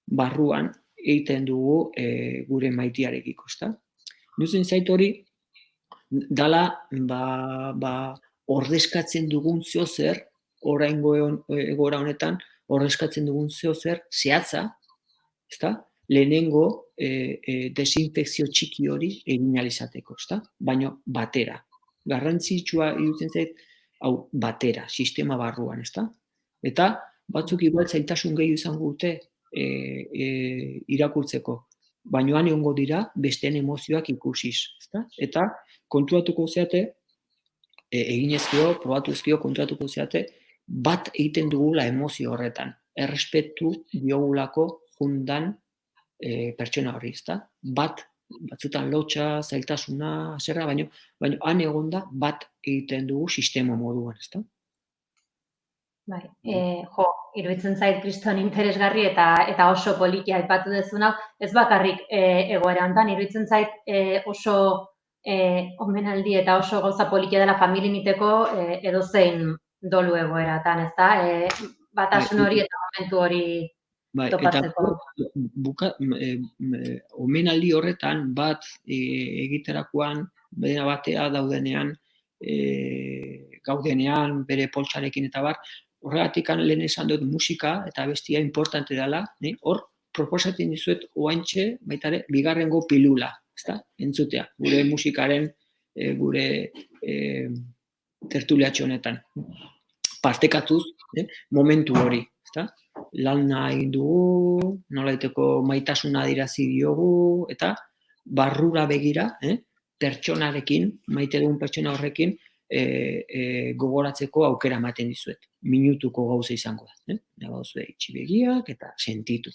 barruan egiten dugu gure maitiarekiko, ezta? Nuzen zait hori, dala ordezkatzen dugun zeozer, oraingo egoera honetan, ordezkatzen dugun zeozer zehatza, ezta? Lehenengo desinfekzio txiki hori egin ahal izateko, ezta? Baina batera. Garrantzitsua iruditzen zait, hau batera, sistema barruan, ezta? Eta batzuk igual zailtasun gehiago izango dute irakurtzeko. baino han egongo dira besteen emozioak ikusiz, ezta? Eta konturatuko zeate, eginezkio, probatuzkio konturatuko zeate, bat egiten dugula emozio horretan. Errespetu diogulako jundan pertsona hori, ezta? Batzutan lotxa, zailtasuna, zerra, baino han egonda bat egiten dugu sistema moduan, ezta? Bai, iruditzen zait kriston interesgarri eta oso politia aipatu duzun hau, ez bakarrik egoera hontan, iruditzen zait oso omenaldi eta oso gauza politia dela familiniteko edozein dolu egoeratan, ezta? Batasun hori eta momentu hori topatzeko. Eta omenaldi horretan bat egiterakoan, bera batea daudenean, gaudenean, bere poltsarekin eta bar, horregatik lehen esan dut musika eta bestia importante dela, hor proposatzen dizuet oaintxe, baita ere, bigarrengo pilula, ezta? Entzutea, gure musikaren, gure tertuliatxo honetan. Partekatuz, momentu hori, ezta? Lan nahi dugu, nolaiteko maitasuna adirazi diogu, eta barrura begira, pertsonarekin, maite dugun pertsona horrekin, gogoratzeko aukera ematen dizuet. Minutuko gauza izango da. Gauza itxi begiak eta sentitu.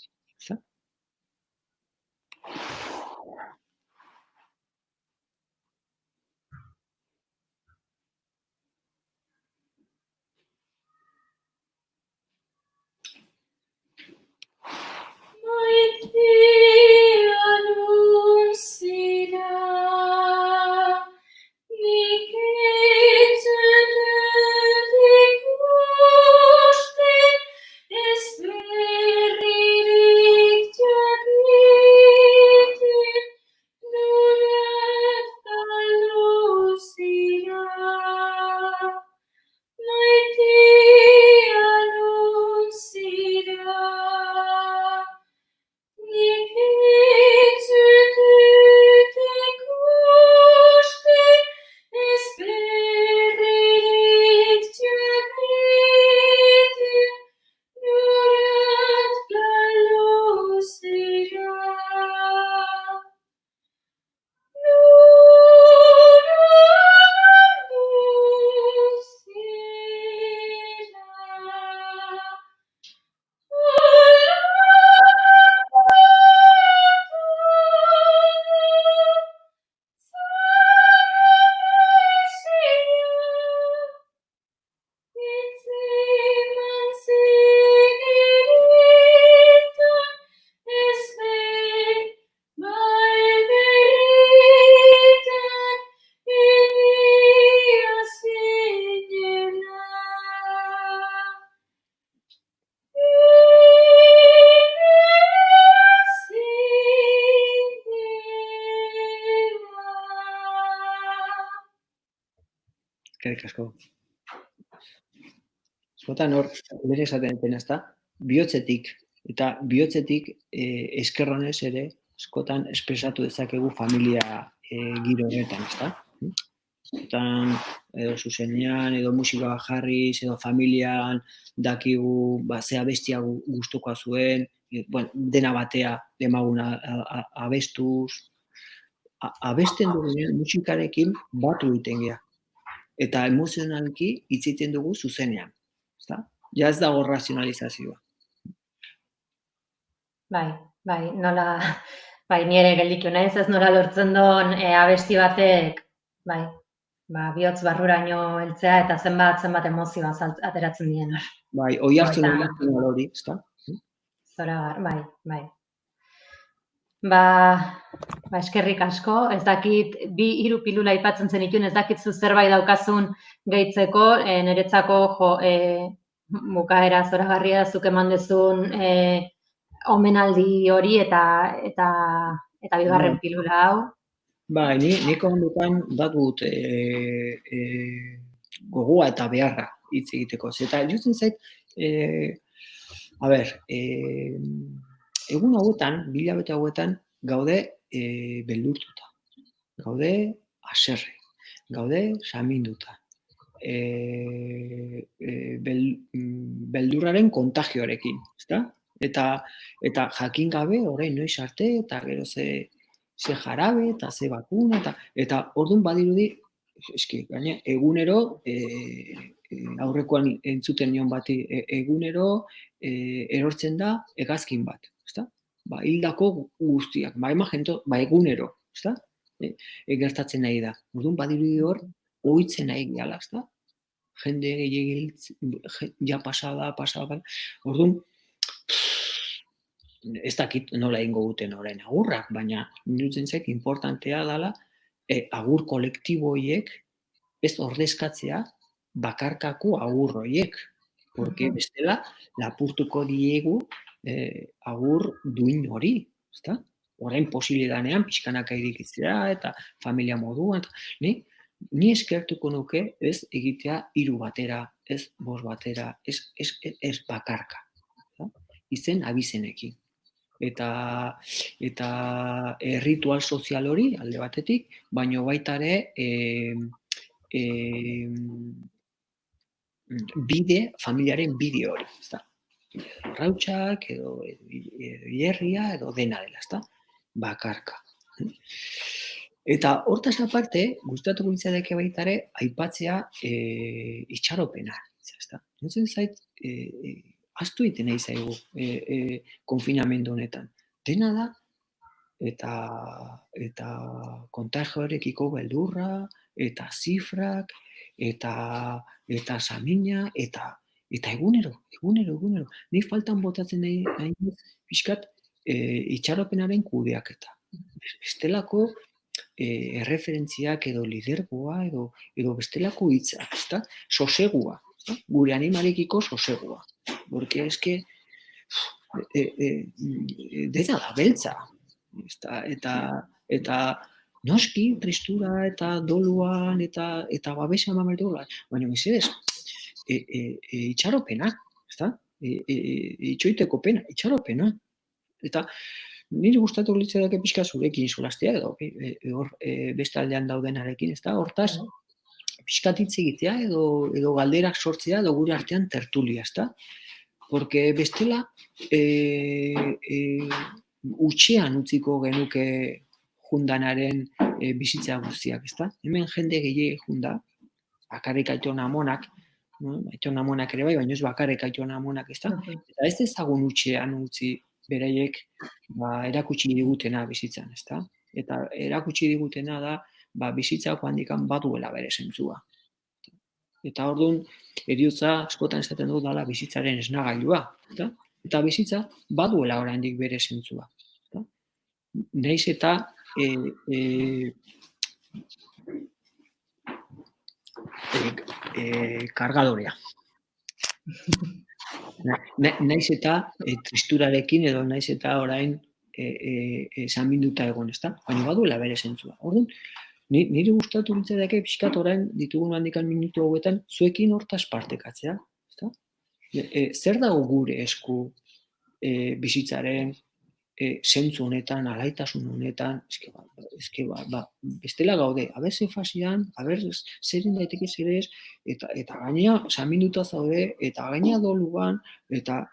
Eskerrik asko. Zotan hor, lehen esaten dena, ezta? Bihotzetik eskerronez ere, askotan espresatu dezakegu familia giro horretan, ezta? Zotan, edo zuzenean, edo musika jarriz, edo familian dakigu, zea bestia gustukoa zuen, dena batea demaguna abestuz. Abesten dugunean musikarekin batu egiten gea. Eta emozionalki hitz egiten dugu zuzenean. Ja ez dago razionalizazioa. Bai, nola, ni ere gelditu naiz, ez nola lortzen duen abesti batek, bihotz barruraino heltzea eta zenbat emozioa ateratzen dien. Bai, hoi hartzen hori, ezta? Zora, bai. Eskerrik asko, ez dakit, 2-3 pilula aipatzen zenituen, ez dakit zu zerbait daukazun gehitzeko, niretzako bukaera zoragarria zuk eman duzun omenaldi hori eta bigarren pilula hau. Bai, nik ondukan batut gogoa eta beharra hitz egiteko. Eta jutzen zait, egun hauetan, bilabete hauetan, gaude beldurtuta, gaude haserre, gaude saminduta. Beldurraren kontagioarekin, ezta? Eta jakin gabe, orain noiz arte, eta gero ze jarabe, eta ze bakuna, eta orduan badirudi, eski, gaina, egunero, aurrekoan entzuten nion bati, egunero erortzen da hegazkin bat, ezta? Hildako guztiak, egunero, ezta? Gertatzen nahi da. Orduan badirudi hor, ohitzen nahi gehala, ezta? Jende gehiagil, ja pasada. Orduan, ez dakit nola egingo duten orain agurrak, baina nirutzen zait importantea dela agur kolektibo horiek ez ordezkatzea bakarkako agur horiek, porque bestela lapurtuko diegu agur duin hori, ezta? Orain posible danean pixkanaka irikitzea eta familia moduan, ni eskertuko nuke ez egitea 3 batera, ez 5 batera, ez bakarka, izen abizenekin. Eta ritual sozial hori alde batetik, baino baita ere familiaren bide hori, ezta? Rautsak edo hierria edo dena dela, ezta? Bakarka. Eta hortaz aparte, gustatuko litzaidake baita ere aipatzea itxaropena, ezta? Niretzen zait ahaztu egiten nahi zaigu konfinamendu honetan. Dena da, eta kontagioarekiko beldurra, eta zifrak, eta samina, eta egunero. Ni faltan botatzen nahi pixkat itxaropenaren kudeaketa. Bestelako erreferentziak edo lidergoa edo bestelako hitzak, ezta? Sosegua, gure animarekiko sosegua. Porque eske dena da beltza. Eta noski tristura eta doluan eta babesa eman behar dugula, baina mesedez itxaropena, ezta? Itxoiteko pena, itxaropena. Eta niri gustatuko litzaidake pixka zurekin solastea edo beste aldean daudenarekin, ezta? Hortaz, pixkat hitz egitea edo galderak sortzea edo gure artean tertulia, ezta? Porque bestela utxean utziko genuke jundanaren bizitza guztiak, ezta? Hemen jende gehiegi junda, bakarrik Aitona Amonak, Aitona Amonak ere bai, baina ez bakarrik Aitona Amonak, ezta? Eta ez ezagun utxean utzi beraiek erakutsi digutena bizitzan, ezta? Eta erakutsi digutena da bizitzako handikan baduela bere zentzua. Eta orduan, heriotza askotan esaten dut dela bizitzaren esnagailua, ezta? Eta bizitza baduela oraindik bere zentzua. Naiz eta kargadorea. Naiz eta tristurarekin edo naiz eta orain saminduta egon, ezta? Baina baduela bere zentzua. Orduan, niri gustatu litzaidake pixkat orain ditugun handikan minutu hauetan zuekin hortaz partekatzea, ezta? Zer dago gure esku bizitzaren zentzu honetan, alaitasun honetan, bestela gaude, aber ze fasian, aber zerin daiteke zerez, eta gaina saminduta zaude, eta gaina doluan, eta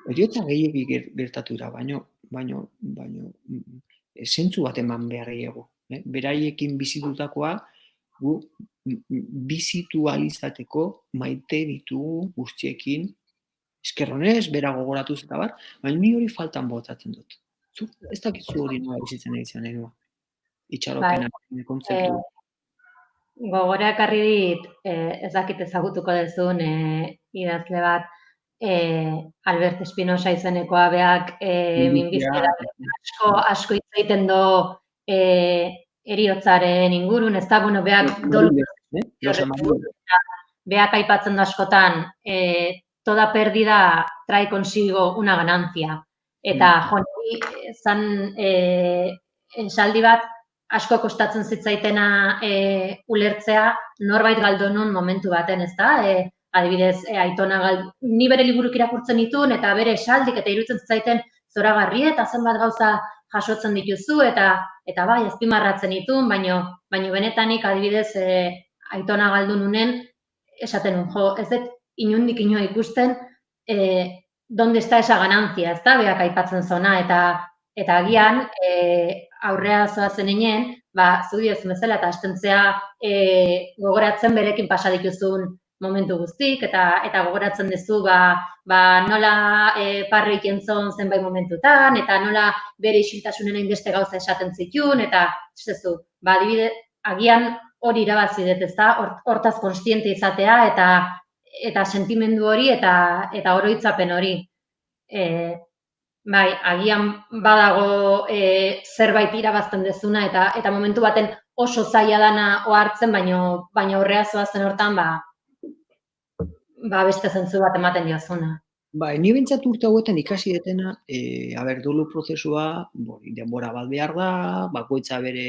heriotza gehiegi gertatu dira, baino zentzu bat eman behar diegu. Beraiekin bizitutakoa gu bizitu alizateko maite ditugu guztiekin, eskerronez, bera gogoratuz eta bar, baina ni hori faltan botatzen dut. Ez dakizu hori nola bizitzen egiten nahi nua. Itxaropena kontzeptu. Gogora ekarri dit, ez dakit ezagutuko duzun idazle bat, Albert Espinosa izenekoa beak minbizia asko hitz egiten do heriotzaren ingurun, ez da, bueno, beak beak aipatzen da askotan, toda pérdida trae consigo una ganancia. Eta joni zan esaldi bat asko kostatzen zitzaitena ulertzea norbait galdonun momentu baten, ez da? Adibidez, Aitona ni bere liburuk irakurtzen ditun eta bere esaldik eta iruditzen zitzaiten zoragarri eta zenbat gauza jasotzen dituzu eta bai azpimarratzen ditun, baino benetanik adibidez Aitona galdu nunen esaten nun, ez dut inundik inoa ikusten, donde está esa ganancia, ezta, beak aipatzen zona, eta agian, aurrea zoazen einen, zudi ez bezala, eta astentzea gogoratzen berekin pasa dituzun momentu guztik, eta gogoratzen duzu, nola parrik entzon zenbait momentutan, eta nola bere isiltasunen hainbeste gauza esaten zituen, eta zezu, adibide, agian hori irabazi dut, ezta, hortaz konstiente izatea, eta sentimendu hori, eta oroitzapen hori. Bai, agian badago zerbait irabazten dezuna, eta momentu baten oso zaila dana ohartzen, baina horrea zoazen hortan, beste zentzu bat ematen diozuna. Bai, ni behintzat urte hauetan ikasi detena, dolu prozesua, denbora bat behar da, bakoitza bere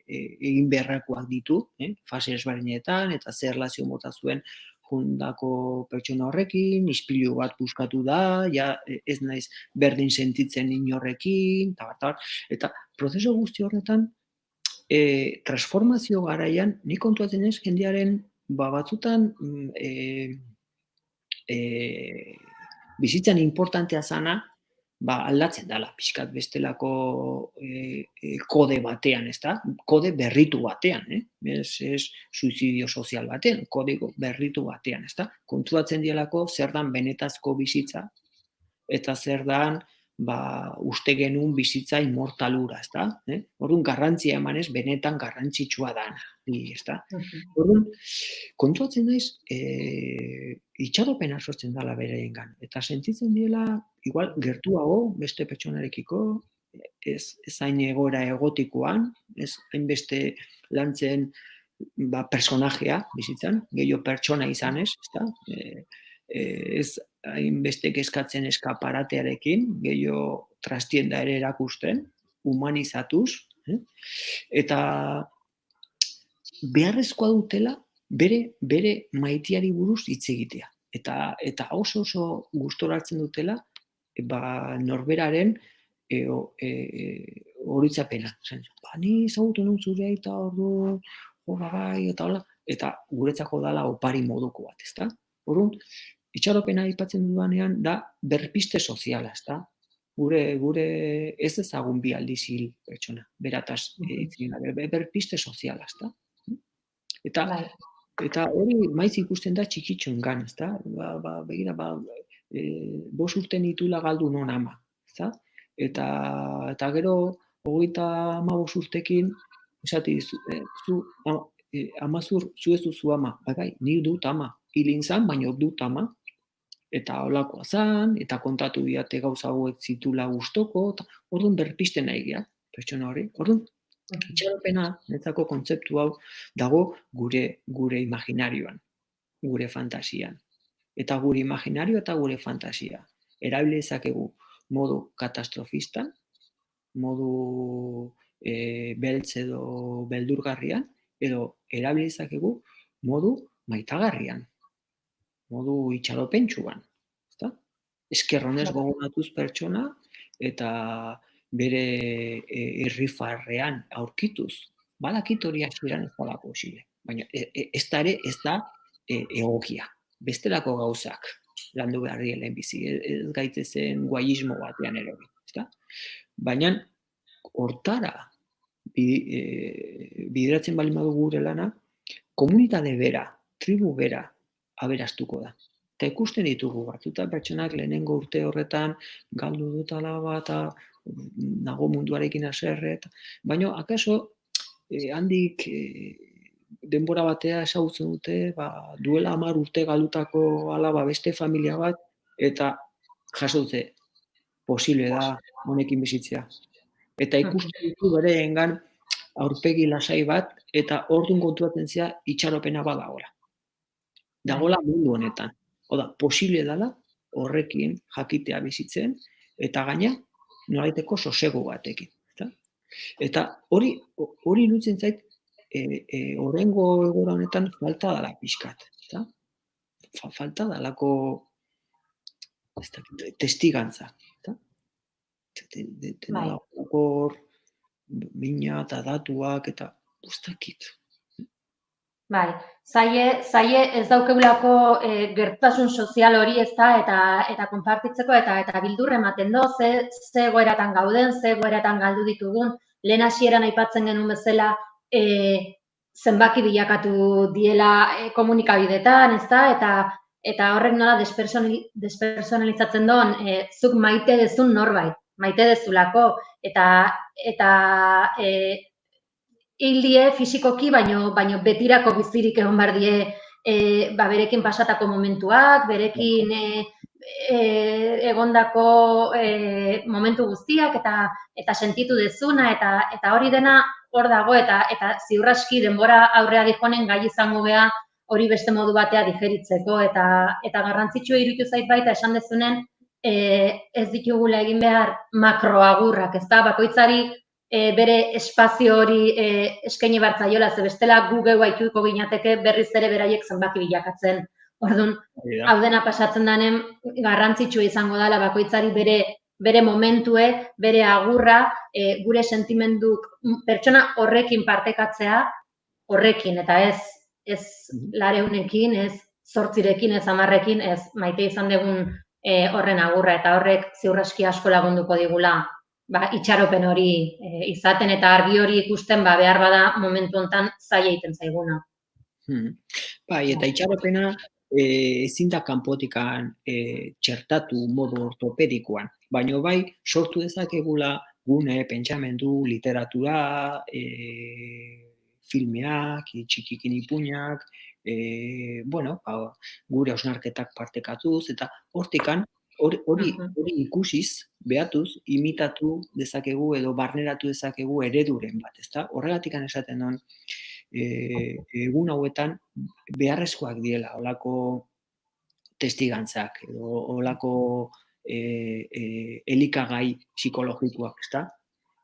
egin beharrakoak ditu, fase ezberdinetan, eta zer erlazio mota zuen jundako pertsona horrekin, ispilu bat buskatu da, ja ez naiz berdin sentitzen inorrekin, eta prozesu guzti horretan, transformazio garaian, nik kontuatzen ez, jendearen batzutan bizitzan importantea zana, aldatzen dela, pixkat bestelako kode batean, ezta? Kode berritu batean, ez suizidio sozial batean, kode berritu batean, ezta? Kontuatzen dielako zer dan benetazko bizitza, eta zer dan uste genuen bizitza inmortalura, ezta? Orduan garrantzia emanez, benetan garrantzitsua dana, ezta? Orduan, kontuatzen naiz, itxaropena sortzen dela beraiengan, eta sentitzen diela, igual, gertuago, beste pertsonarekiko, ez hain egoera egotikoan, ez hainbeste lantzen personajea bizitzan, gehiago pertsona izanez, ezta? Ez hainbeste kezkatzen eskaparatearekin, gehiago trastienda ere erakusten, humanizatuz, eta beharrezkoa dutela bere maiteari buruz hitz egitea. Eta oso gustora hartzen dutela norberaren horitzapena. Ni ezagutu nun zure eta ordu, eta hola, eta guretzako dala opari moduko bat, ezta? Orduan, itxaropena aipatzen dudanean da berpiste soziala, ezta? Gure ez ezagun bi aldiz hil pertsona, berataz berpiste soziala, ezta? Eta hori maiz ikusten da txikitxoengan, ezta? Begira, 5 urte nituela galdu non ama, ezta? Eta gero 35 urtekin esati zu amazur zu ez duzu ama, bai, ni dut ama, hilin zan, baina dut ama, eta holakoa zan, eta kontatu diate gauza hauek zitula gustoko, orduan berpiste nahi gea, pertsona hori, orduan, itxaropena, netzako kontzeptu hau, dago gure imaginarioan, gure fantasian. Eta gure imaginario eta gure fantasia. Erabili dezakegu modu katastrofistan, modu beltz edo beldurgarrian, edo erabili dezakegu modu maitagarrian, modu itxaropentsuan. Eskerronez gogonatuz pertsona, eta bere irrifarrean aurkituz, badakit hori hasieran ez dela posible, baina ez da egokia, bestelako gauzak landu behar dira lehenbizi, ez gaitezen guaismo batean ere hori, ezta? Baina hortara bideratzen baldin badugu gure lana, komunitate bera, tribu bera aberastuko da. Eta ikusten ditugu batzuta pertsonak lehenengo urte horretan galdu dutala bat, nago munduarekin haserre, baina akaso handik denbora batea ezagutzen dute, duela 10 urte galdutako alaba beste familia bat, eta jaso dute posible da honekin bizitzea. Eta ikusten ditu bereengan aurpegi lasai bat, eta orduan kontuatzen zea itxaropena badagoela. Dagoela mundu honetan. Oda, posible dela horrekin jakitea bizitzen, eta gaina nolaiteko sosego batekin. Eta hori iruditzen zait, horrengo egoera honetan falta dela pixkat. Falta dalako testigantza. Hor, mina eta datuak, eta ustakit. Bai, zaie ez daukegulako gertutasun sozial hori ezta eta konpartitzeko eta bildur ematen do, ze egoeratan gauden, ze egoeratan galdu ditugun, lehen hasieran aipatzen genuen bezala zenbaki bilakatu diela komunikabidetan, ezta? Eta horrek nola despersonalizatzen doan, zuk maite dezun norbait, maite dezulako, eta hildie fisikoki, baino betirako bizirik egon behar die berekin pasatako momentuak, berekin egondako momentu guztiak eta sentitu dezuna eta hori dena hor dago eta ziur aski denbora aurrea dijonen gai izango gea hori beste modu batea digeritzeko eta garrantzitsua iruditu zait baita esan dezunen ez ditugula egin behar makroagurrak, ezta? Bakoitzari bere espazio hori eskaini behar zaiola, ze bestela gu geu haituko ginateke berriz ere beraiek zenbaki bilakatzen. Orduan, hau dena pasatzen denen garrantzitsua izango dela bakoitzari bere momentue, bere agurra, gure sentimenduk pertsona horrekin partekatzea, horrekin, eta ez lareunekin, ez 8rekin, ez 10rekin, ez maite izan dugun horren agurra, eta horrek ziur aski asko lagunduko digula itxaropen hori izaten eta argi hori ikusten behar bada momentu hontan zaila egiten zaiguna. Bai, eta itxaropena ezin da kanpotikan txertatu modu ortopedikoan, baina bai sortu dezakegula gune, pentsamendu, literatura, filmeak, txikikin ipuinak, gure hausnarketak partekatuz, eta hortikan hori ikusiz, behatuz, imitatu dezakegu edo barneratu dezakegu ereduren bat, ezta? Horregatik esaten duen, egun hauetan beharrezkoak diela olako testigantzak edo olako elikagai psikologikoak, ezta?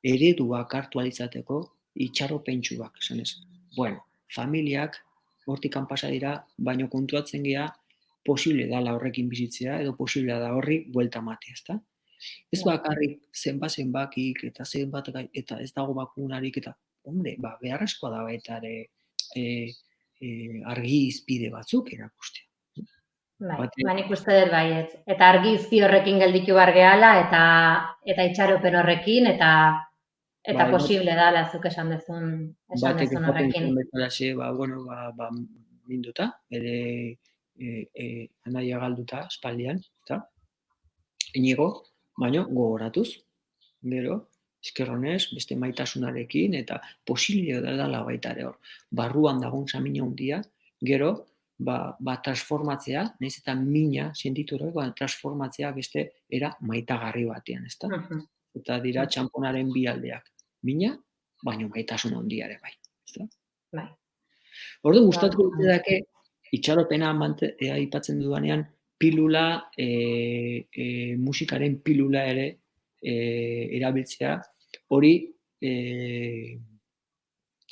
Ereduak hartu alizateko itxaropentsuak, esan ez. Bueno, familiak hortikan pasa dira, baino kontuatzen gea posible dala horrekin bizitzea edo posible da horri buelta matea, ezta? Ez bakarrik zenbakik eta eta ez dago bakunarik eta beharrezkoa da baita ere argi izpide batzuk erakustea. Nik uste dut baiet. Eta argi izpi horrekin gelditu behar gehala eta itxaropen horrekin eta posible dala zuk esan dezun horrekin. Minduta, ere anaia galduta espaldian, eta inigo, baina gogoratuz, gero, eskerronez, beste maitasunarekin, eta posible dela baita ere hor. Barruan dagoen samina handia, gero, transformatzea, nahiz eta mina sentitu hori, transformatzea beste era maitagarri batean, ezta? Eta dira txamponaren bi aldeak. Mina, baina maitasun handia ere bai, ezta? Bai. Ordu gustatuko dake itxaropena aipatzen dudanean pilula, musikaren pilula ere erabiltzea, hori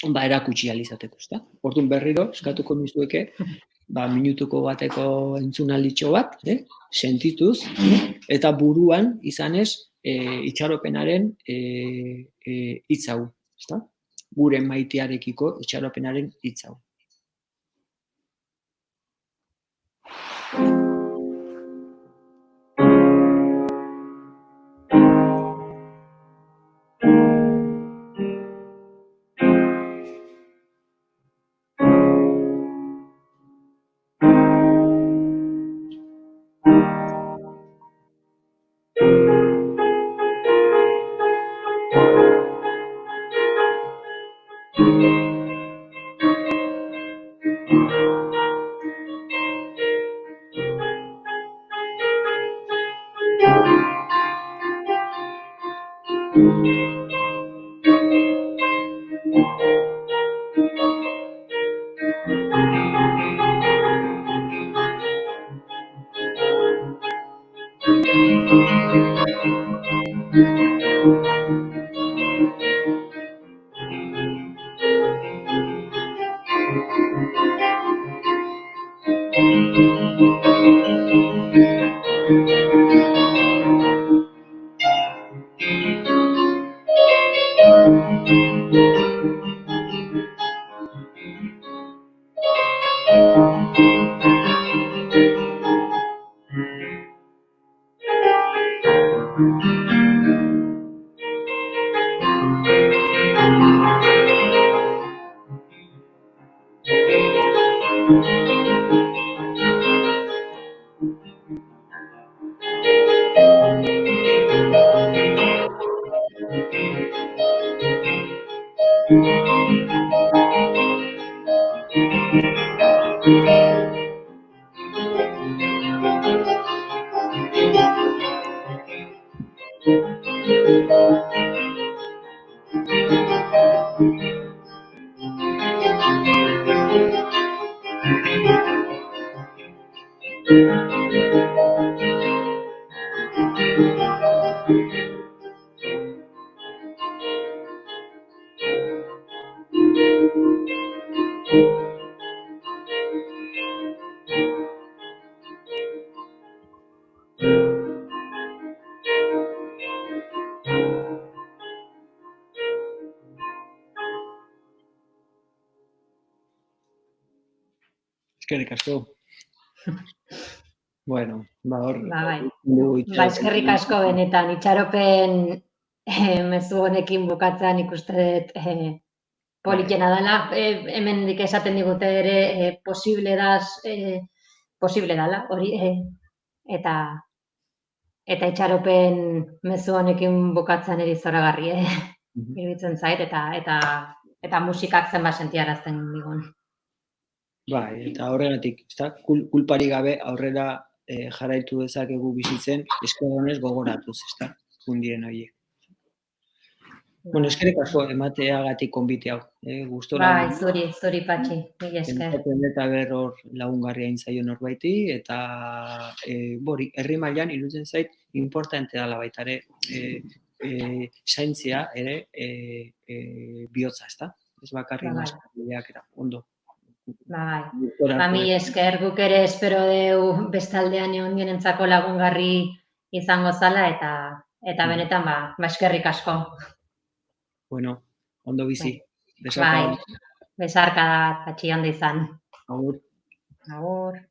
erakutsi alizateko, ezta? Orduan berriro, eskatuko nizueke, minutuko bateko entzunalditxo bat, sentituz, eta buruan izanez itxaropenaren hitz hau, ezta? Gure maitearekiko itxaropenaren hitz hau. Eskerrik asko. Bueno, hor... Bai. Eskerrik asko benetan, itxaropen mezu honekin bukatzen ikuste dut politena dela. Hemendik esaten digute ere posible dela, hori, eta itxaropen mezu honekin bukatzen eri zoragarri, iruditzen zait, eta musikak zenbat sentiarazten digun. Bai, eta horregatik, kulpari gabe aurrera jarraitu dezakegu bizitzen, esker gogoratuz, fundien horiek. Bueno, eskerrik asko emateagatik konbite hau. Bai, zuri patxi, mila esker. Eta berror lagungarria intzaion norbaiti, eta herri mailan iruditzen zait, importante dela baita ere, zaintzea ere bihotza, ezta? Ez bakarri maskariak eta ondo. Bai, mila esker, guk ere espero deu bestaldean egon genentzako lagungarri izango zala, eta benetan, eskerrik asko. Bueno, ondo bizi. Bai, besarka da, patxi ondo izan. Agur. Agur.